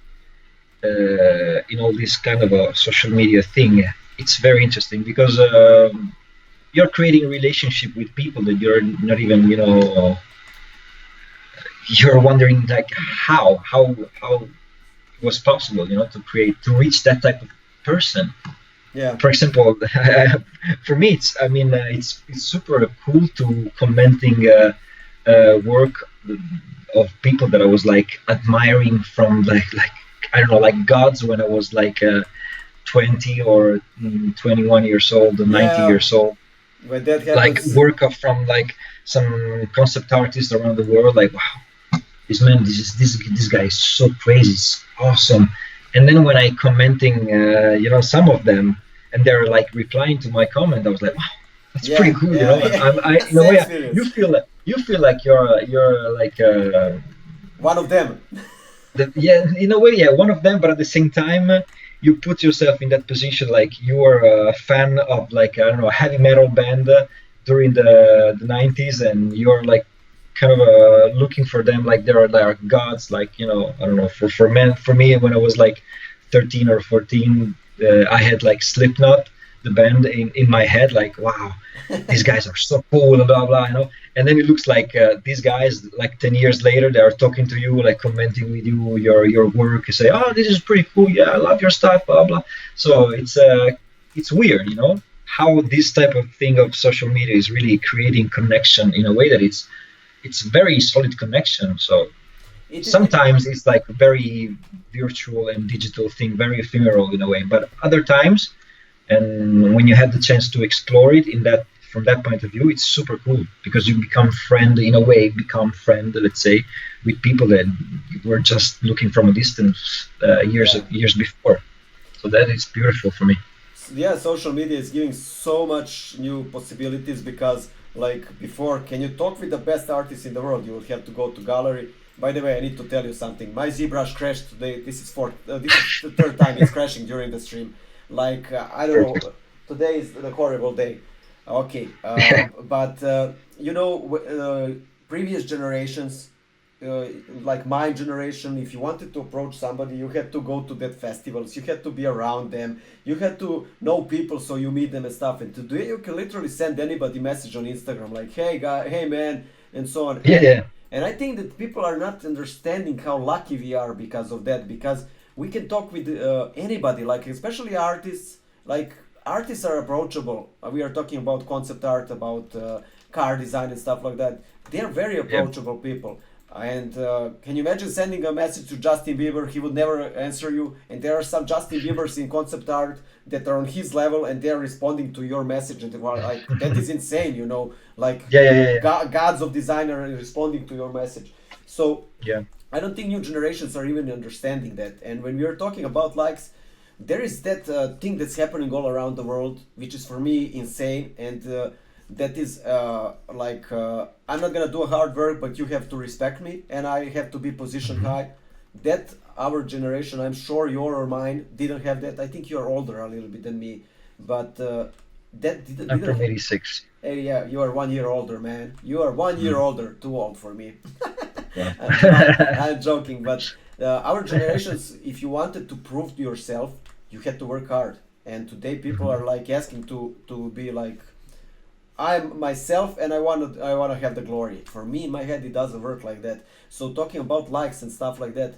in all this kind of a social media thing, it's very interesting because you're creating a relationship with people that you're not even, you know, you're wondering like how it was possible, you know, to reach that type of person. yeah, For example, for me, it's super cool to commenting work of people that I was like admiring from like I don't know, like gods when I was like 20 or 21 years old or 90 yeah. years old. When that Like happens, work of from like some concept artists around the world. Like wow, this guy is so crazy, it's awesome. And then when I commenting, you know, some of them, and they're like replying to my comment, I was like, wow, that's yeah, pretty cool, you know. yeah, I in a same way, experience. you feel like you're like One of them. yeah, in a way, yeah, one of them. But at the same time, you put yourself in that position, like you are a fan of like I don't know, a heavy metal band during the 90s, and you're like kind of looking for them like they're gods, like, you know, I don't know, for me when I was like 13 or 14, I had like Slipknot, the band in my head, like wow, these guys are so cool and blah blah, you know. And then it looks like these guys like 10 years later they are talking to you, like commenting with you your work, you say, oh, this is pretty cool, yeah, I love your stuff, blah blah. So it's weird, you know, how this type of thing of social media is really creating connection in a way that it's very solid connection. So It is. sometimes it's like very virtual and digital thing, very ephemeral in a way, but other times, and when you have the chance to explore it in that from that point of view, it's super cool because you become friend in a way, let's say, with people that you were just looking from a distance Yeah. years before. So that is beautiful for me. Yeah, social media is giving so much new possibilities because, like before, can you talk with the best artists in the world? You would have to go to gallery. By the way, I need to tell you something. My ZBrush crashed today. This is the third time it's crashing during the stream. Like I don't Perfect. know. Today is the horrible day. Okay, but you know, previous generations, like my generation, if you wanted to approach somebody, you had to go to that festivals, you had to be around them, you had to know people so you meet them and stuff. And today you can literally send anybody message on Instagram like, hey guy, hey man, and so on. Yeah. And I think that people are not understanding how lucky we are because of that, because we can talk with anybody, like especially artists. Like artists are approachable. We are talking about concept art, about car design and stuff like that. They are very approachable people. And can you imagine sending a message to Justin Bieber? He would never answer you. And there are some Justin Biebers in concept art that are on his level, and they're responding to your message. And well, like that is insane, you know. Like gods of design are responding to your message. So I don't think new generations are even understanding that. And when we are talking about likes, there is that thing that's happening all around the world, which is for me insane. And that is I'm not gonna do hard work, but you have to respect me, and I have to be positioned high. That our generation, I'm sure your or mine, didn't have that. I think you're older a little bit than me, but that didn't. I'm from '86. Hey, yeah, you are 1 year older, man. You are 1 year older. Too old for me. I'm joking, but our generations, if you wanted to prove to yourself, you had to work hard. And today people are like asking to be like, I'm myself and I want to have the glory. For me, in my head, it doesn't work like that. So talking about likes and stuff like that,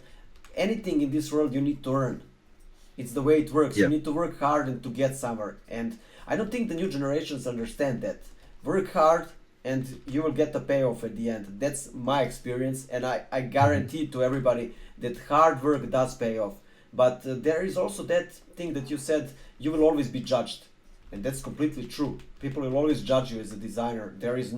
anything in this world you need to earn. It's the way it works. You need to work hard and to get somewhere. And I don't think the new generations understand that. Work hard and you will get the payoff at the end. That's my experience, and I guarantee to everybody that hard work does pay off. But there is also that thing that you said, you will always be judged. And that's completely true. People will always judge you as a designer. There is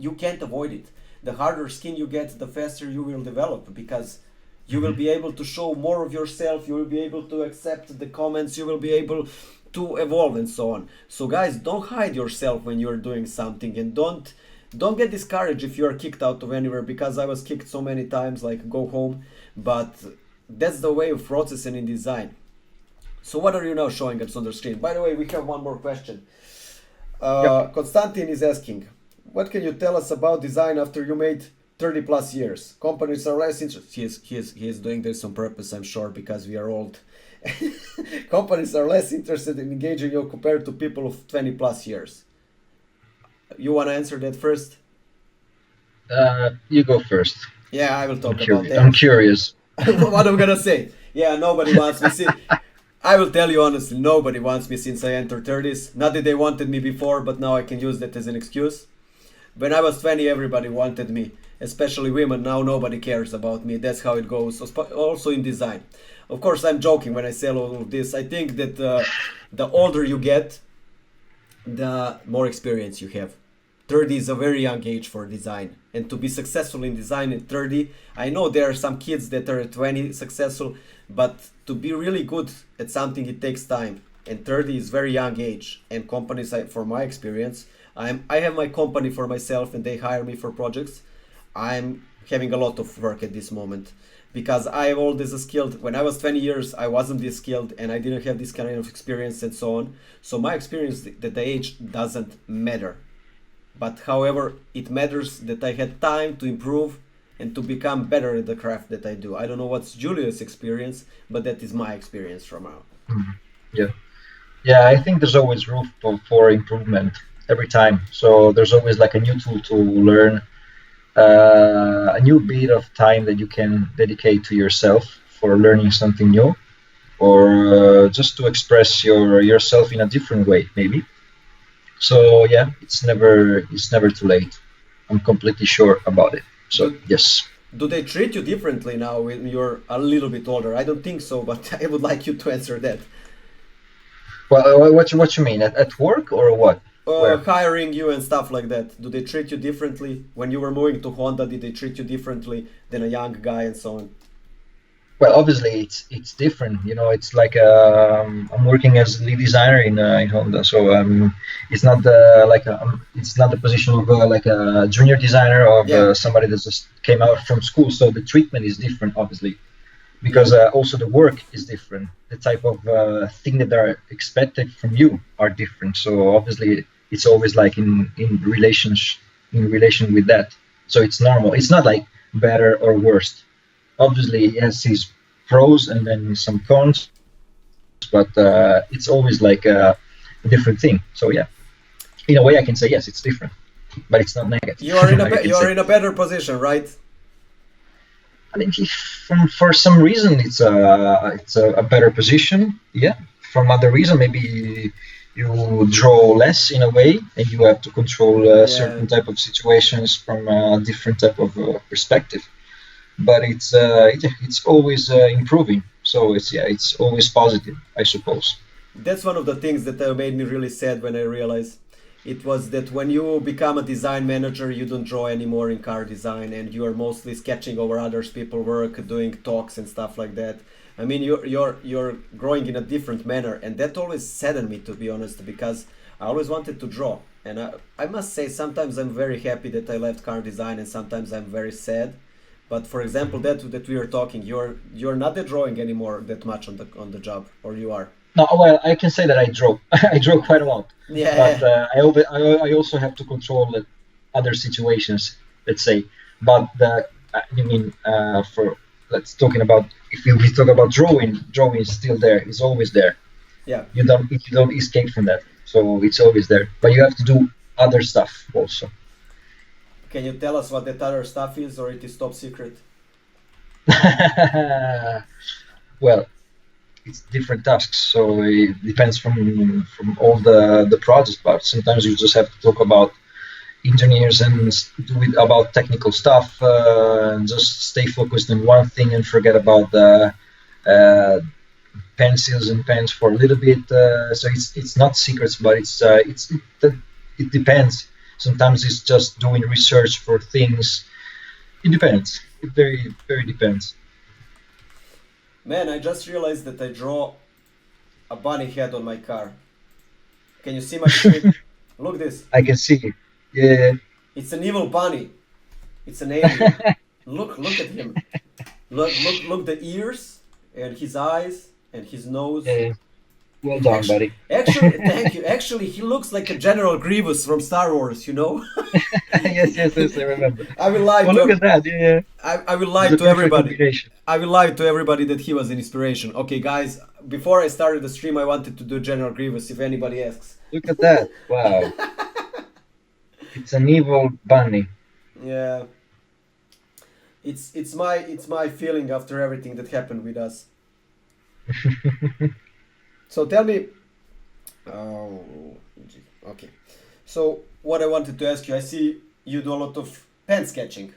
you can't avoid it. The harder skin you get, the faster you will develop, because you will be able to show more of yourself, you will be able to accept the comments, you will be able to evolve and so on. So guys, don't hide yourself when you're doing something, and don't get discouraged if you're kicked out of anywhere, because I was kicked so many times, like go home. But that's the way of processing in design. So what are you now showing us on the screen? By the way, we have one more question. Konstantin is asking, what can you tell us about design after you made 30 plus years? Companies are less interested. He is doing this on purpose, I'm sure, because we are old. Companies are less interested in engaging you compared to people of 20 plus years. You want to answer that first? You go first. Yeah, I will talk about that. I'm curious. What I'm gonna say? Yeah, nobody wants me. See, I will tell you honestly, nobody wants me since I entered 30s. Not that they wanted me before, but now I can use that as an excuse. When I was 20, everybody wanted me, especially women. Now nobody cares about me. That's how it goes. Also in design. Of course, I'm joking when I say all of this. I think that the older you get, the more experience you have. 30 is a very young age for design, and to be successful in design at 30, I know there are some kids that are at 20 successful, but to be really good at something, it takes time, and 30 is very young age. And companies, for my experience, I have my company for myself and they hire me for projects. I'm having a lot of work at this moment because I have all this skilled. When I was 20 years, I wasn't this skilled and I didn't have this kind of experience and so on. So my experience, that the age doesn't matter. But however, it matters that I had time to improve and to become better at the craft that I do. I don't know what's Giulio's experience, but that is my experience from now. Yeah, I think there's always room for improvement every time. So there's always like a new tool to learn, a new bit of time that you can dedicate to yourself for learning something new, or just to express yourself in a different way, maybe. So yeah, it's never too late. I'm completely sure about it. So yes. Do they treat you differently now when you're a little bit older? I don't think so, but I would like you to answer that. Well, what you mean at work or what? Hiring you and stuff like that. Do they treat you differently? When you were moving to Honda, did they treat you differently than a young guy and so on? Well, obviously it's different. You know, it's like I'm working as lead designer in Honda, so it's not it's not the position of like a junior designer or somebody that just came out from school. So the treatment is different, obviously, because also the work is different. The type of thing that are expected from you are different. So obviously it's always like in relation with that. So it's normal. It's not like better or worse. Obviously, it has its pros and then some cons, but it's always like a different thing. So yeah, in a way, I can say yes, it's different. but it's not negative. You are in a better position, right? I mean, if for some reason it's a better position, yeah. From other reason, maybe you draw less in a way, and you have to control certain type of situations from a different type of perspective. But it's always improving, so it's always positive, I suppose. That's one of the things that made me really sad when I realized it was that when you become a design manager, you don't draw anymore in car design, and you are mostly sketching over others people's work, doing talks and stuff like that. I mean, you're growing in a different manner, and that always saddened me, to be honest, because I always wanted to draw. And I must say, sometimes I'm very happy that I left car design, and sometimes I'm very sad. But for example, that we are talking, you're not drawing anymore that much on the job, or you are? No, well, I can say that I draw. I draw quite a lot. Yeah. But I also have to control other situations, let's say. But you mean for let's talking about if we talk about drawing is still there. It's always there. Yeah. You don't escape from that. So it's always there. But you have to do other stuff also. Can you tell us what that other stuff is, or it is top secret? Well, it's different tasks, so it depends from all the projects. But sometimes you just have to talk about engineers and do it about technical stuff, and just stay focused on one thing and forget about the pencils and pens for a little bit. So it's not secrets, but it depends. Sometimes it's just doing research for things. It depends. It very, very depends. Man, I just realized that I draw a bunny head on my car. Can you see my screen? Look this. I can see. Yeah. It's an evil bunny. It's an alien. Look at him. Look the ears and his eyes and his nose. Yeah. Well done, buddy. Actually, thank you. Actually, he looks like a General Grievous from Star Wars, you know? yes, I remember. I will lie to look at that, yeah. I will lie to everybody. I will lie to everybody that he was an inspiration. Okay, guys, before I started the stream, I wanted to do General Grievous, if anybody asks. Look at that. Wow. It's an evil bunny. Yeah. It's my feeling after everything that happened with us. So tell me, okay. So what I wanted to ask you, I see you do a lot of pen sketching,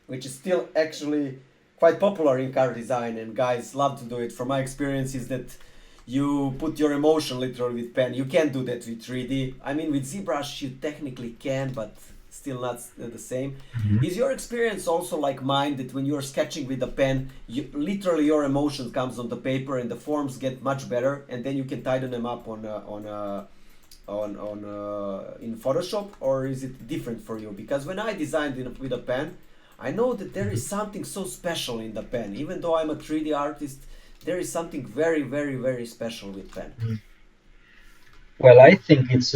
which is still actually quite popular in car design, and guys love to do it. From my experience is that you put your emotion literally with pen. You can't do that with 3D. I mean, with ZBrush you technically can, but still not the same. Mm-hmm. Is your experience also like mine, that when you're sketching with a pen, literally your emotion comes on the paper and the forms get much better, and then you can tighten them up in Photoshop? Or is it different for you? Because when I designed with a pen, I know that there is something so special in the pen. Even though I'm a 3D artist, there is something very, very, very special with pen. Well, I think it's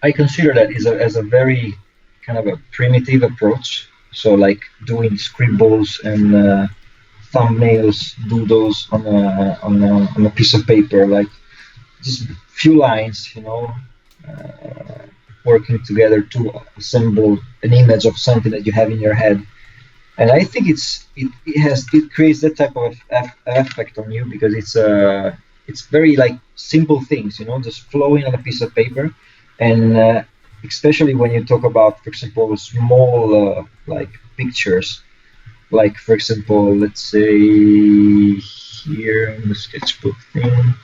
I consider that as a very kind of a primitive approach. So like doing scribbles and thumbnails, doodles on a piece of paper, like just few lines, you know, working together to assemble an image of something that you have in your head. And I think it creates that type of effect on you, because it's very like simple things, you know, just flowing on a piece of paper. And especially when you talk about, for example, small like pictures, like for example, let's say here in the sketchbook thing,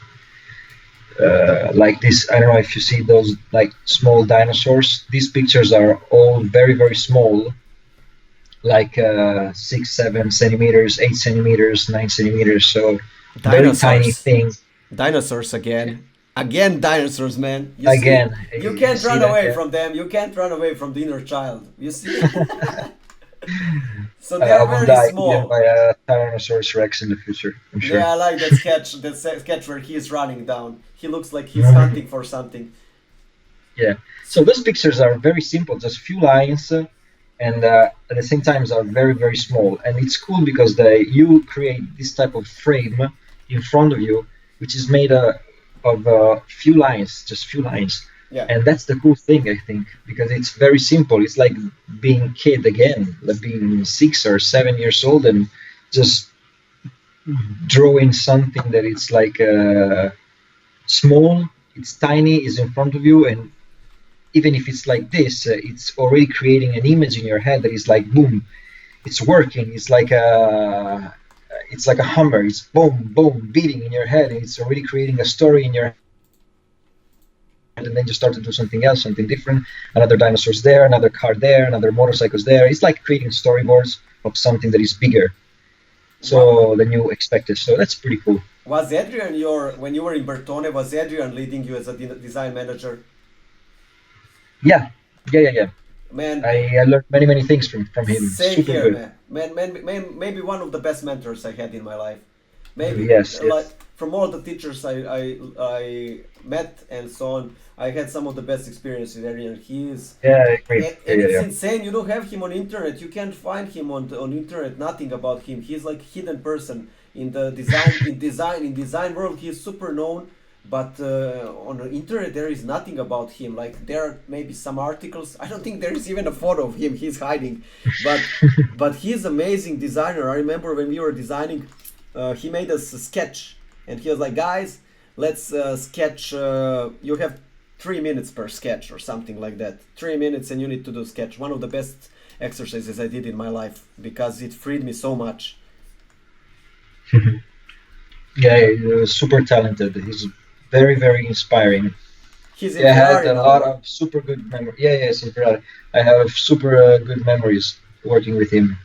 like this. I don't know if you see those like small dinosaurs. These pictures are all very, very small, like 6, 7 centimeters, 8 centimeters, 9 centimeters. So very tiny things. Dinosaurs again. Again, dinosaurs, man. You can't run away from them. You can't run away from the inner child. You see? So they are very small. By a Tyrannosaurus Rex in the future, I'm sure. Yeah, I like that sketch. That sketch where he is running down. He looks like he's hunting for something. Yeah. So those pictures are very simple, just few lines, and at the same time are very, very small. And it's cool because you create this type of frame in front of you, which is made of few lines, just few lines. Yeah. And that's the cool thing, I think, because it's very simple. It's like being kid again, like being 6 or 7 years old and just drawing something that it's like small, it's tiny, is in front of you, and even if it's like this, it's already creating an image in your head that is like boom, it's working. It's like a hammer. It's boom, boom, beating in your head, and it's already creating a story in your head. And then you start to do something else, something different. Another dinosaur's there, another car there, another motorcycle's there. It's like creating storyboards of something that is bigger. So than you expected. So that's pretty cool. Was Adrian when you were in Bertone? Was Adrian leading you as a design manager? Yeah. Man, I learned many things from him. same Super here, good. man. Maybe one of the best mentors I had in my life. Maybe Yes. like from all the teachers I met and so on, I had some of the best experience with Adrian. He is, Yeah, I agree. and it's insane. You don't have him on internet. You can't find him on internet. Nothing about him. He's like hidden person in the design world. He's super known, but on the internet there is nothing about him. Like there are maybe some articles. I don't think there is even a photo of him. He's hiding, but he's amazing designer. I remember when we were designing, he made us a sketch, and he was like, guys, let's sketch. You have 3 minutes per sketch or something like that. 3 minutes and you need to do sketch. One of the best exercises I did in my life because it freed me so much. Yeah, he's super talented. He's very inspiring. He's in Yeah, I had Ferrari a now, lot right? of super good memories. Yes, in Ferrari. I have super good memories working with him.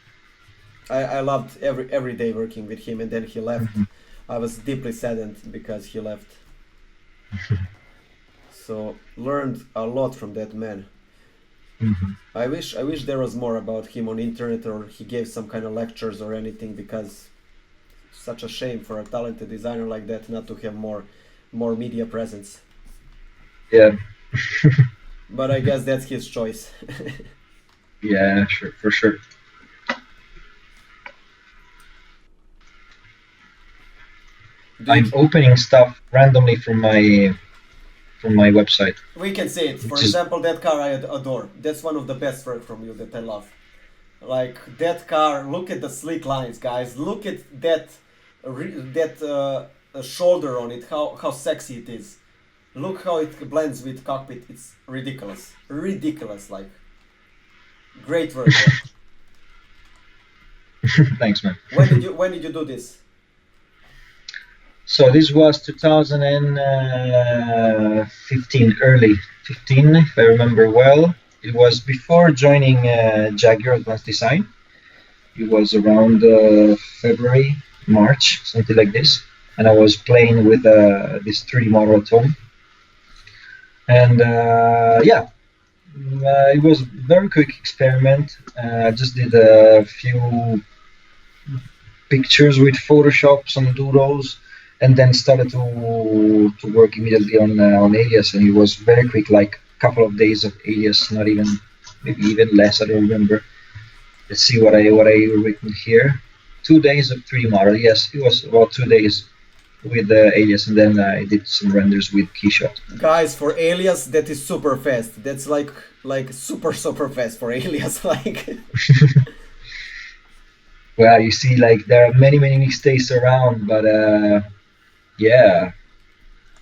I loved every day working with him, and then he left. I was deeply saddened because he left. So learned a lot from that man. I wish there was more about him on internet, or he gave some kind of lectures or anything, because such a shame for a talented designer like that not to have more media presence. Yeah. But I guess that's his choice. Yeah, sure, for sure. I'm opening stuff randomly from my website. We can see it. For example, that car I adore. That's one of the best work from you that I love. Like that car, look at the sleek lines, guys. Look at that shoulder on it, how sexy it is. Look how it blends with cockpit. It's ridiculous. Ridiculous, like. Great work. Thanks, man. When did you do this? So this was 2015, early 15, if I remember well. It was before joining Jaguar Advanced Design. It was around February, March, something like this. And I was playing with this 3D model at home. And it was a very quick experiment. I just did a few pictures with Photoshop, some doodles, and then started to work immediately on alias, and it was very quick, like a couple of days of alias, not even, maybe even less, I don't remember. Let's see what I written here. 2 days of 3D model, yes, it was about 2 days with alias, and then I did some renders with Keyshot. Guys, for alias, that is super fast. That's like super fast for alias, like. Well, you see, like there are many mistakes around, but yeah,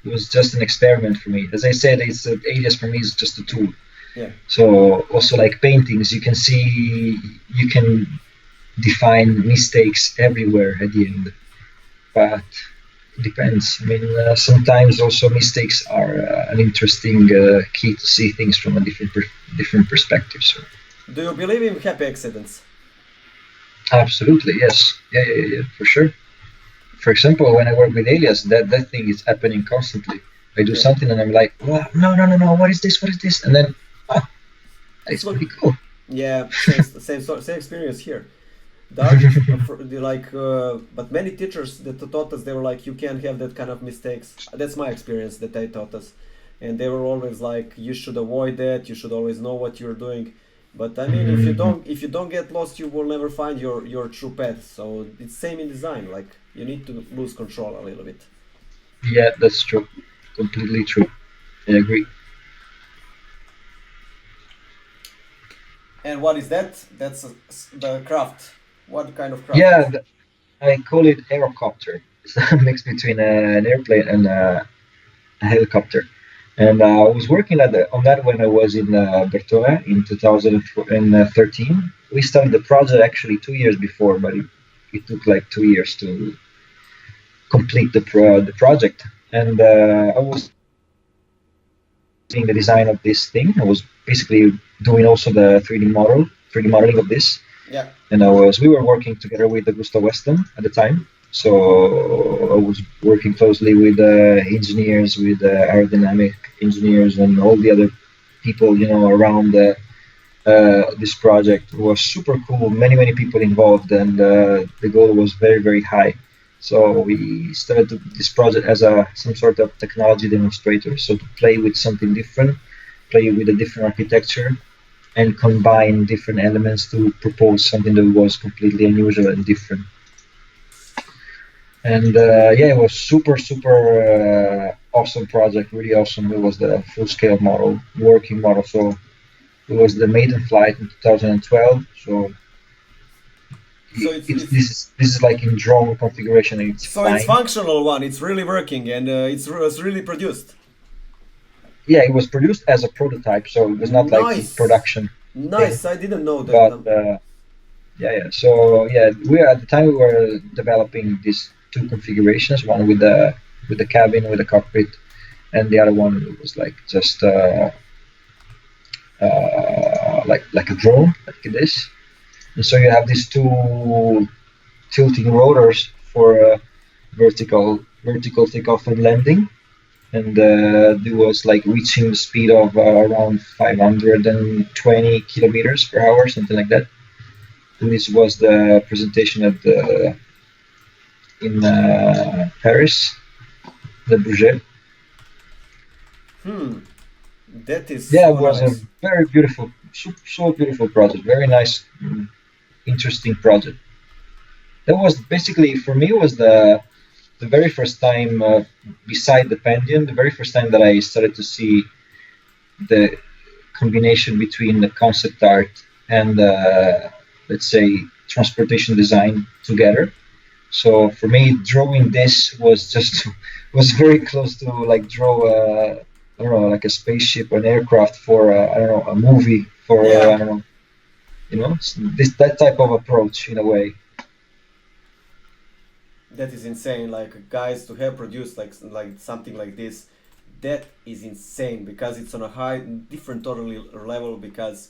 it was just an experiment for me. As I said, it's alias for me is just a tool. Yeah. So also like paintings, you can see, you can define mistakes everywhere at the end, but it depends. I mean, sometimes also mistakes are an interesting key to see things from a different perspective. So. Do you believe in happy accidents? Absolutely, yes. Yeah, for sure. For example, when I work with alias, that thing is happening constantly. I do something and I'm like, oh, no, what is this? And then, it's pretty cool. Yeah, same experience here. But many teachers that taught us, they were like, you can't have that kind of mistakes. That's my experience that they taught us, and they were always like, you should avoid that. You should always know what you're doing. But I mean, if you don't get lost, you will never find your true path. So it's same in design. Like you need to lose control a little bit. Yeah, that's true. Completely true. I agree. And what is that? That's the craft. What kind of craft? Yeah, I call it aerocopter. It's a mix between an airplane and a helicopter. And I was working on that when I was in Bertone in 2013. We started the project actually 2 years before, but it took like 2 years to complete the project. And I was doing the design of this thing. I was basically doing also the 3D modeling of this. Yeah. And we were working together with Augusta Weston at the time. So I was working closely with engineers, with aerodynamic engineers, and all the other people, around this project. It was super cool. Many people involved, and the goal was very, very high. So we started this project as some sort of technology demonstrator. So to play with something different, play with a different architecture, and combine different elements to propose something that was completely unusual and different. And it was super awesome project, really awesome. It was the full-scale model, working model. So it was the maiden flight in 2012. So this is like in drone configuration. And it's flying. It's functional one. It's really working, and it was really produced. Yeah, it was produced as a prototype, so it was not like in production. Nice, I didn't know that. But so at the time we were developing these two configurations, one with the cabin, with the cockpit, and the other one was like just like a drone, like this. And so you have these two tilting rotors for vertical takeoff and landing. And it was like reaching the speed of around 520 kilometers per hour, something like that. And this was the presentation in Paris, Le Bourget. That is it was nice. A very beautiful, so beautiful project. Very nice, interesting project. That was basically, for me, was the very first time, beside the Pandion, the very first time that I started to see the combination between the concept art and, let's say, transportation design together. So for me, drawing this was very close to like draw I don't know, like a spaceship or an aircraft for I don't know, a movie for I don't know, that type of approach in a way. That is insane. Like, guys, to have produced like something like this, that is insane, because it's on a different totally level, because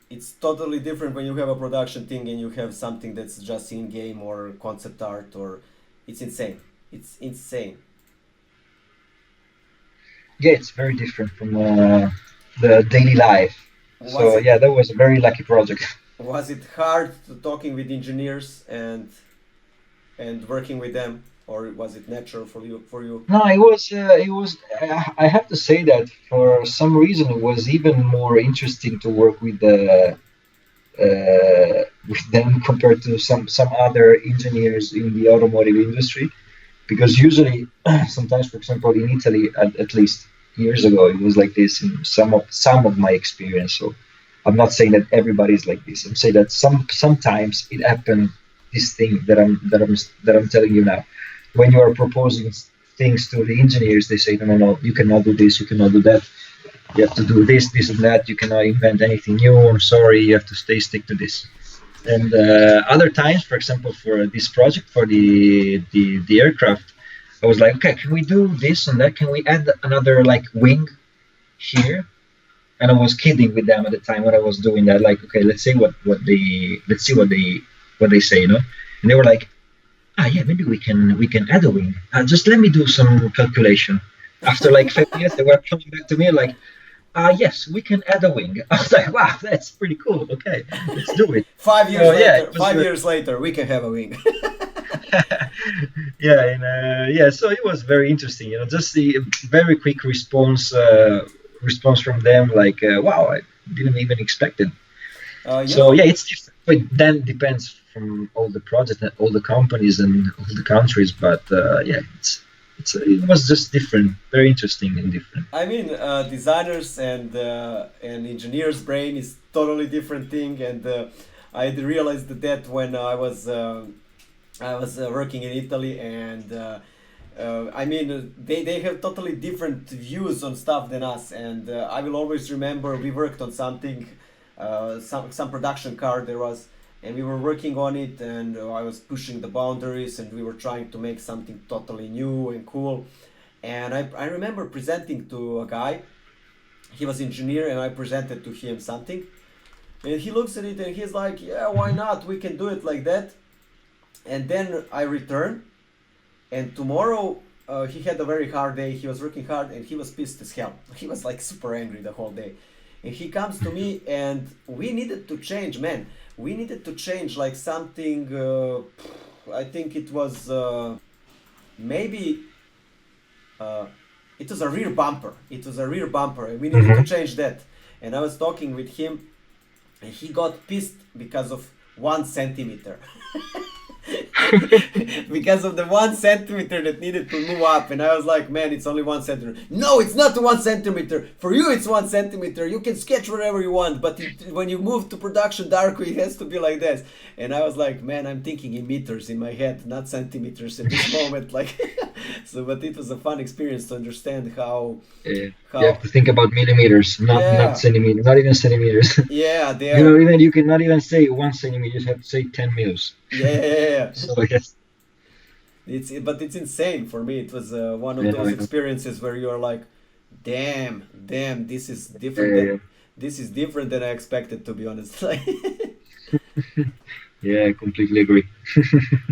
it's totally different when you have a production thing and you have something that's just in game or concept art, or it's insane. It's insane. Yeah, it's very different from the daily life. That was a very lucky project. Was it hard talking with engineers and working with them, or was it natural for you? No, it was. I have to say that for some reason it was even more interesting to work with them compared to some other engineers in the automotive industry, because usually, sometimes, for example, in Italy, at least years ago, it was like this in some of my experience. So I'm not saying that everybody's like this. I'm saying that sometimes it happened. This thing that I'm telling you now, when you are proposing things to the engineers, they say no, you cannot do this, you cannot do that, you have to do this and that, you cannot invent anything new, I'm sorry, you have to stick to this. And other times, for example, for this project, for the aircraft, I was like, okay, can we do this and that, can we add another like wing here? And I was kidding with them at the time when I was doing that, like, okay, let's see what they say, and they were like, maybe we can add a wing. Just let me do some calculation. After like 5 years, they were coming back to me like, yes, we can add a wing. I was like, wow, that's pretty cool. Okay, let's do it. 5 years later, 5 years later, we can have a wing. So it was very interesting, just the very quick response from them, like, wow, I didn't even expect it. It's different. But then depends from all the projects and all the companies and all the countries. But it was just different, very interesting and different. I mean, designers and engineers' brain is totally different thing, and I realized that when I was working in Italy, and I mean, they have totally different views on stuff than us, and I will always remember we worked on something, some production car there was, and we were working on it, and I was pushing the boundaries, and we were trying to make something totally new and cool. And I remember presenting to a guy, he was engineer, and I presented to him something, and he looks at it and he's like, yeah, why not, we can do it like that. And then I return, and tomorrow he had a very hard day, he was working hard, and he was pissed as hell, he was like super angry the whole day. And he comes to me, and we needed to change, man, we needed to change like something, I think it was maybe it was a rear bumper. It was a rear bumper, and we needed to change that. And I was talking with him, and he got pissed because of 1 centimeter. Because of the 1 centimeter that needed to move up, and I was like, man, it's only 1 centimeter. No, it's not 1 centimeter. For you, it's 1 centimeter. You can sketch wherever you want, but when you move to production dark, it has to be like this. And I was like, man, I'm thinking in meters in my head, not centimeters at this moment. Like, so, but it was a fun experience to understand how you have to think about millimeters, not centimeters, not even centimeters. Yeah, they are. You know, even you cannot even say 1 centimeter. You just have to say 10 mils. Yeah. So I guess but it's insane for me. It was one of those experiences where you're like, damn, this is different. This is different than I expected, to be honest. Yeah, I completely agree.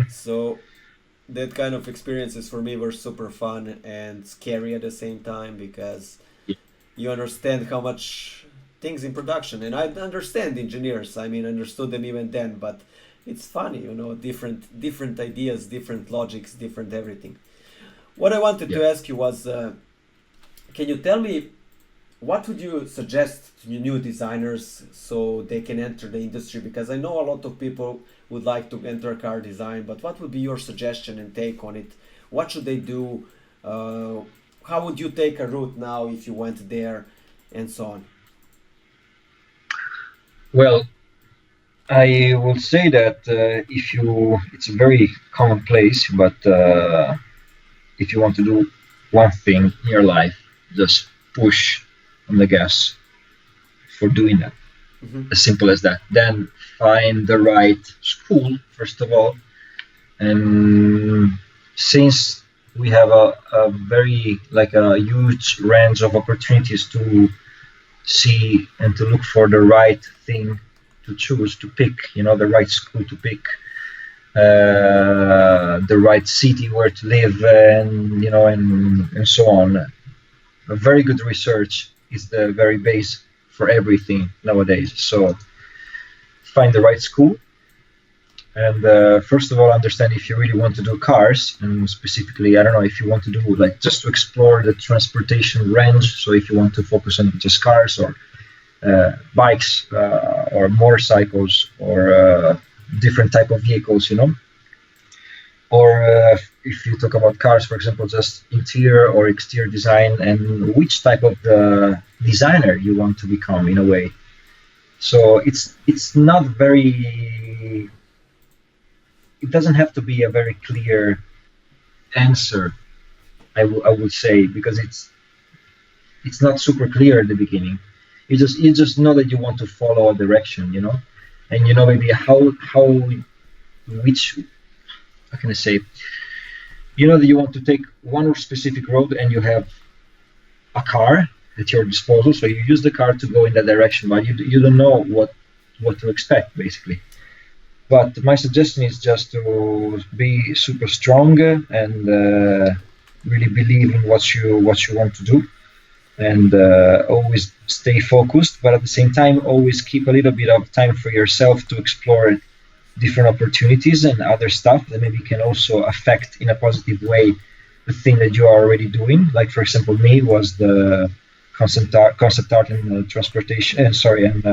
So that kind of experiences for me were super fun and scary at the same time, because you understand how much things in production, and I understand engineers. I mean, I understood them even then, but it's funny, you know, different ideas, different logics, different everything. What I wanted to ask you was, can you tell me, what would you suggest to new designers so they can enter the industry? Because I know a lot of people would like to enter car design, but what would be your suggestion and take on it? What should they do? How would you take a route now if you went there, and so on? Well, I will say that it's a very commonplace, but if you want to do one thing in your life, just push on the gas for doing that. As simple as that. Then find the right school, first of all. And since we have a very, like a huge range of opportunities to see and to look for the right thing to choose, to pick, you know, the right school to pick, the right city where to live, and you know, and so on. A very good research is the very base for everything nowadays. So find the right school, and first of all, understand if you really want to do cars, and specifically, I don't know, if you want to do like just to explore the transportation range. So if you want to focus on just cars, or bikes, or motorcycles, or different type of vehicles, you know, or if you talk about cars, for example, just interior or exterior design, and which type of the designer you want to become in a way. So it's not very, it doesn't have to be a very clear answer, I would say, because it's not super clear at the beginning. You just know that you want to follow a direction, you know, and you know maybe how can I say, you know that you want to take one specific road, and you have a car at your disposal, so you use the car to go in that direction, but you don't know what to expect, basically. But my suggestion is just to be super strong and really believe in what you want to do, and always stay focused, but at the same time always keep a little bit of time for yourself to explore different opportunities and other stuff that maybe can also affect in a positive way the thing that you are already doing. Like, for example, me was the concept art and transportation, and science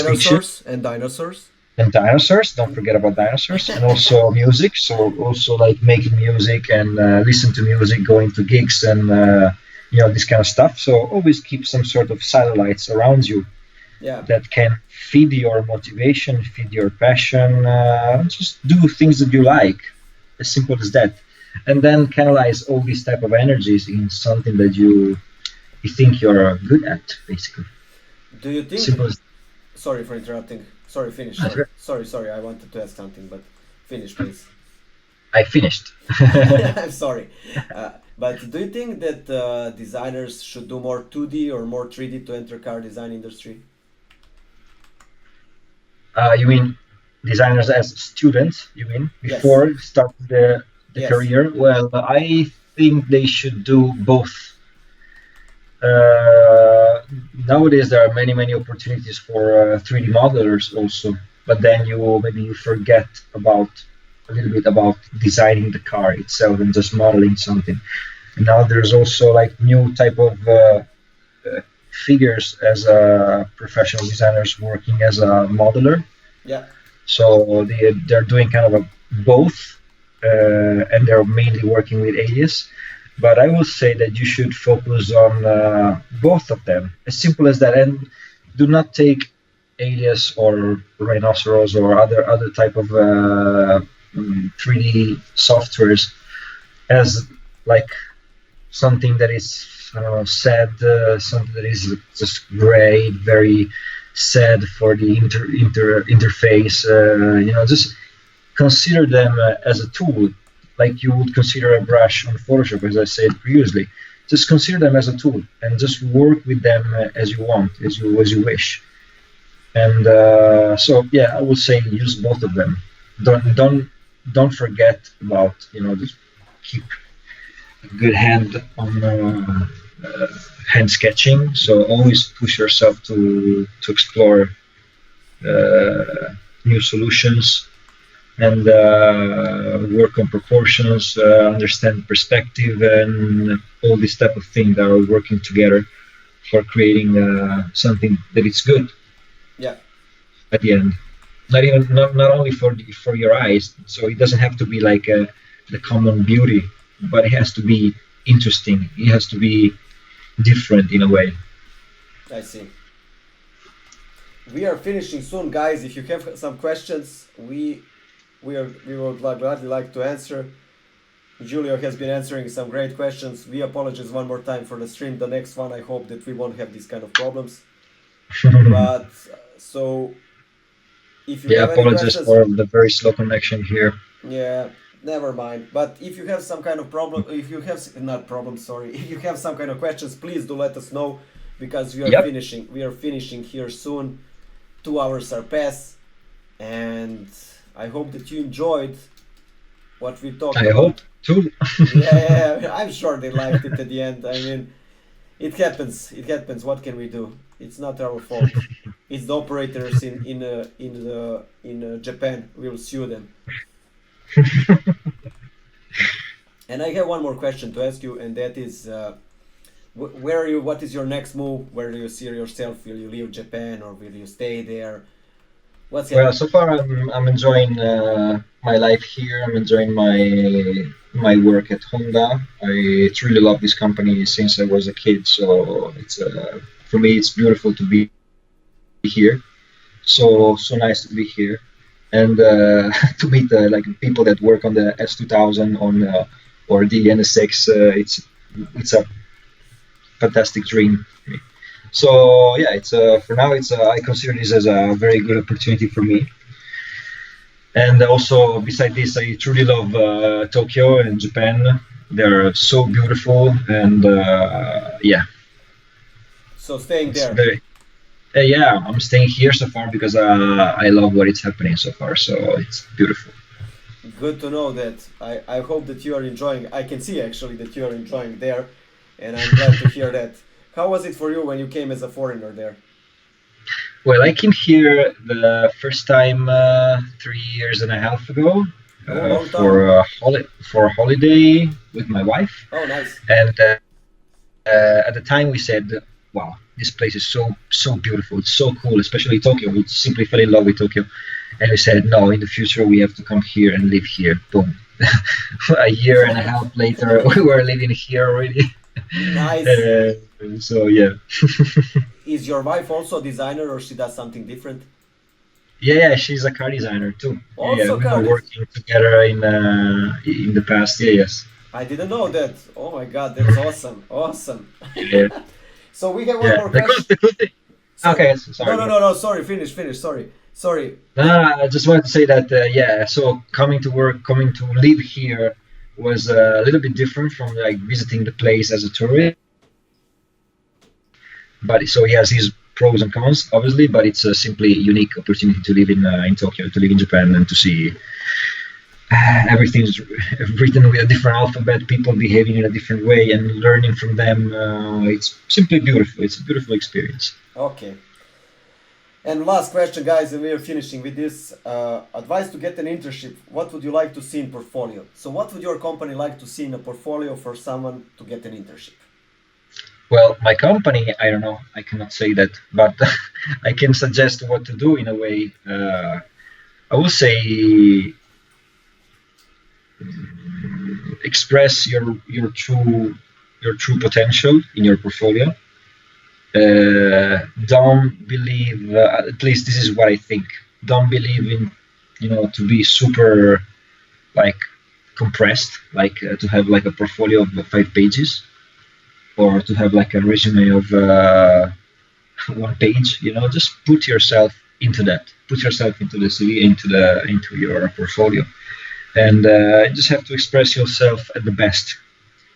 fiction. And dinosaurs. and dinosaurs. Don't forget about dinosaurs, and also music. So also like making music and listen to music, going to gigs, and this kind of stuff. So always keep some sort of satellites around you Yeah. that can feed your motivation, feed your passion. Just do things that you like, as simple as that, and then canalize all these type of energies in something that you think you're good at, basically. Do you think? Simple as Sorry for interrupting. Sorry, finish. that. Sorry. I wanted to ask something, but finish, please. I finished. I'm sorry. But do you think that designers should do more 2D or more 3D to enter car design industry? You mean designers as students? You mean Yes. before start the Yes. career? Well, I think they should do both. Nowadays there are many opportunities for 3D modelers also, but then you forget about a little bit about designing the car itself and just modeling something. And now there's also like new type of figures as professional designers working as a modeler. Yeah. So they're doing kind of both, and they're mainly working with alias. But I will say that you should focus on both of them, as simple as that, and do not take alias or rhinoceros or other type of 3D softwares as like something that is, I don't know, sad, something that is just gray, very sad for the interface. Just consider them as a tool, like you would consider a brush on Photoshop, as I said previously. Just consider them as a tool and just work with them as you want, as you wish. And so yeah, I would say use both of them. Don't forget about just keep a good hand on hand sketching. So always push yourself to explore new solutions and work on proportions, understand perspective, and all this type of thing that are working together for creating something that is good. Yeah. At the end, not only for your eyes. So it doesn't have to be like the common beauty, but it has to be interesting. It has to be different in a way. I see. We are finishing soon, guys. If you have some questions, we would gladly like to answer. Giulio has been answering some great questions. We apologize one more time for the stream. The next one, I hope that we won't have these kind of problems. But so, if you have any apologies questions, for the very slow connection here. yeah, never mind. But if you have some kind of problem, if you have not problem, sorry, if you have some kind of questions, please do let us know, because we are finishing. We are finishing here soon. 2 hours are past, and I hope that you enjoyed what we talked about. I hope too. Yeah, I'm sure they liked it at the end. I mean, it happens. It happens. What can we do? It's not our fault. It's the operators in Japan. We'll sue them. And I have one more question to ask you, and that is, where are you? What is your next move? Where do you see yourself? Will you leave Japan or will you stay there? What's Well, so far I'm enjoying my life here. I'm enjoying my work at Honda. I truly love this company since I was a kid. So it's for me it's beautiful to be here. So nice to be here, and to meet like people that work on the S2000 or the NSX. It's a fantastic dream for me. So yeah, it's for now I consider this as a very good opportunity for me. And also beside this, I truly love Tokyo and Japan. They're so beautiful, and yeah. So staying there. Very, yeah, I'm staying here so far because I love what is happening so far. So it's beautiful. Good to know that. I hope that you are enjoying. I can see actually that you are enjoying there, and I'm glad to hear that. How was it for you when you came as a foreigner there? Well, I came here the first time 3.5 years ago for a holiday with my wife. Oh, nice. And at the time we said, wow, this place is so beautiful. It's so cool, especially Tokyo. We simply fell in love with Tokyo. And we said, no, in the future we have to come here and live here. Boom. A year and a half later, we were living here already. Nice. So yeah. Is your wife also a designer, or she does something different? Yeah, she's a car designer too. Also We car were working together in the past. Yeah, yes. I didn't know that. Oh my god, that's awesome. Awesome. Yeah. So we have one more question. The good thing. Okay, sorry. No. Sorry, finish. Sorry. No, I just wanted to say that, so coming to work, coming to live here was a little bit different from like visiting the place as a tourist. But so he has his pros and cons, obviously, but it's a simply unique opportunity to live in Tokyo, to live in Japan, and to see everything's written with a different alphabet, people behaving in a different way, and learning from them. It's simply beautiful. It's a beautiful experience. Okay. And last question, guys, and we are finishing with this. Advice to get an internship. What would you like to see in portfolio? So what would your company like to see in a portfolio for someone to get an internship? Well, my company, I don't know, I cannot say that, but I can suggest what to do in a way. I will say express your true potential in your portfolio. Don't believe, at least this is what I think, don't believe in, to be super like compressed, like to have like a portfolio of 5 pages, or to have like a resume of 1 page. Just put yourself into that, put yourself into the CV, into your portfolio, and just have to express yourself at the best.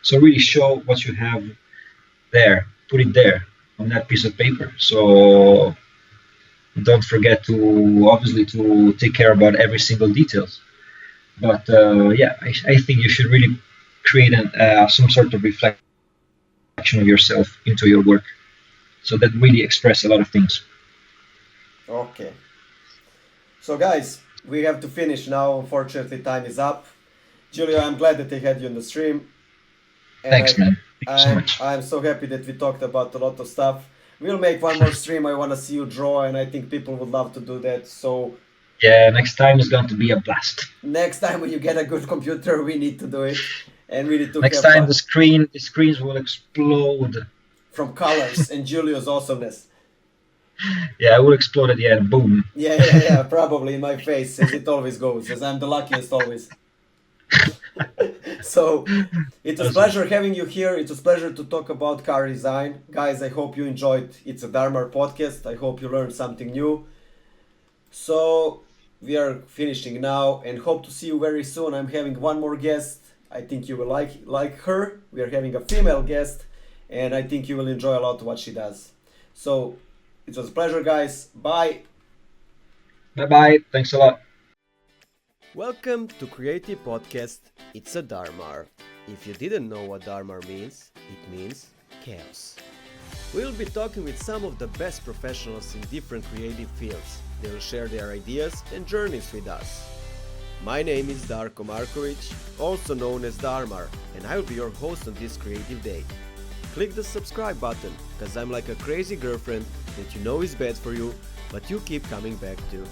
So really show what you have there, put it there on that piece of paper. So don't forget to obviously to take care about every single details. But I think you should really create some sort of reflection of yourself into your work, so that really express a lot of things. Okay. So guys, we have to finish now. Unfortunately, time is up. Giulio, I'm glad that I had you on the stream. And Thanks, man. Thank you so much. I'm so happy that we talked about a lot of stuff. We'll make one more stream. I want to see you draw, and I think people would love to do that. So yeah, next time is going to be a blast. Next time when you get a good computer, we need to do it, and we need to. Next time the screens will explode from colors and Giulio's awesomeness. Yeah, I will explode at the end. Boom. Yeah, probably in my face, as it always goes, as I'm the luckiest always. So, it was a pleasure having you here. It was a pleasure to talk about car design. Guys, I hope you enjoyed It's a DarMar podcast. I hope you learned something new. So, we are finishing now and hope to see you very soon. I'm having one more guest. I think you will like her. We are having a female guest, and I think you will enjoy a lot what she does. So, it was a pleasure, guys. Bye. Bye-bye. Thanks a lot. Welcome to Creative Podcast, It's a DarMar. If you didn't know what DarMar means, it means chaos. We'll be talking with some of the best professionals in different creative fields. They will share their ideas and journeys with us. My name is Darko Markovic, also known as DarMar, and I will be your host on this creative day. Click the subscribe button, cause I'm like a crazy girlfriend that you know is bad for you, but you keep coming back to.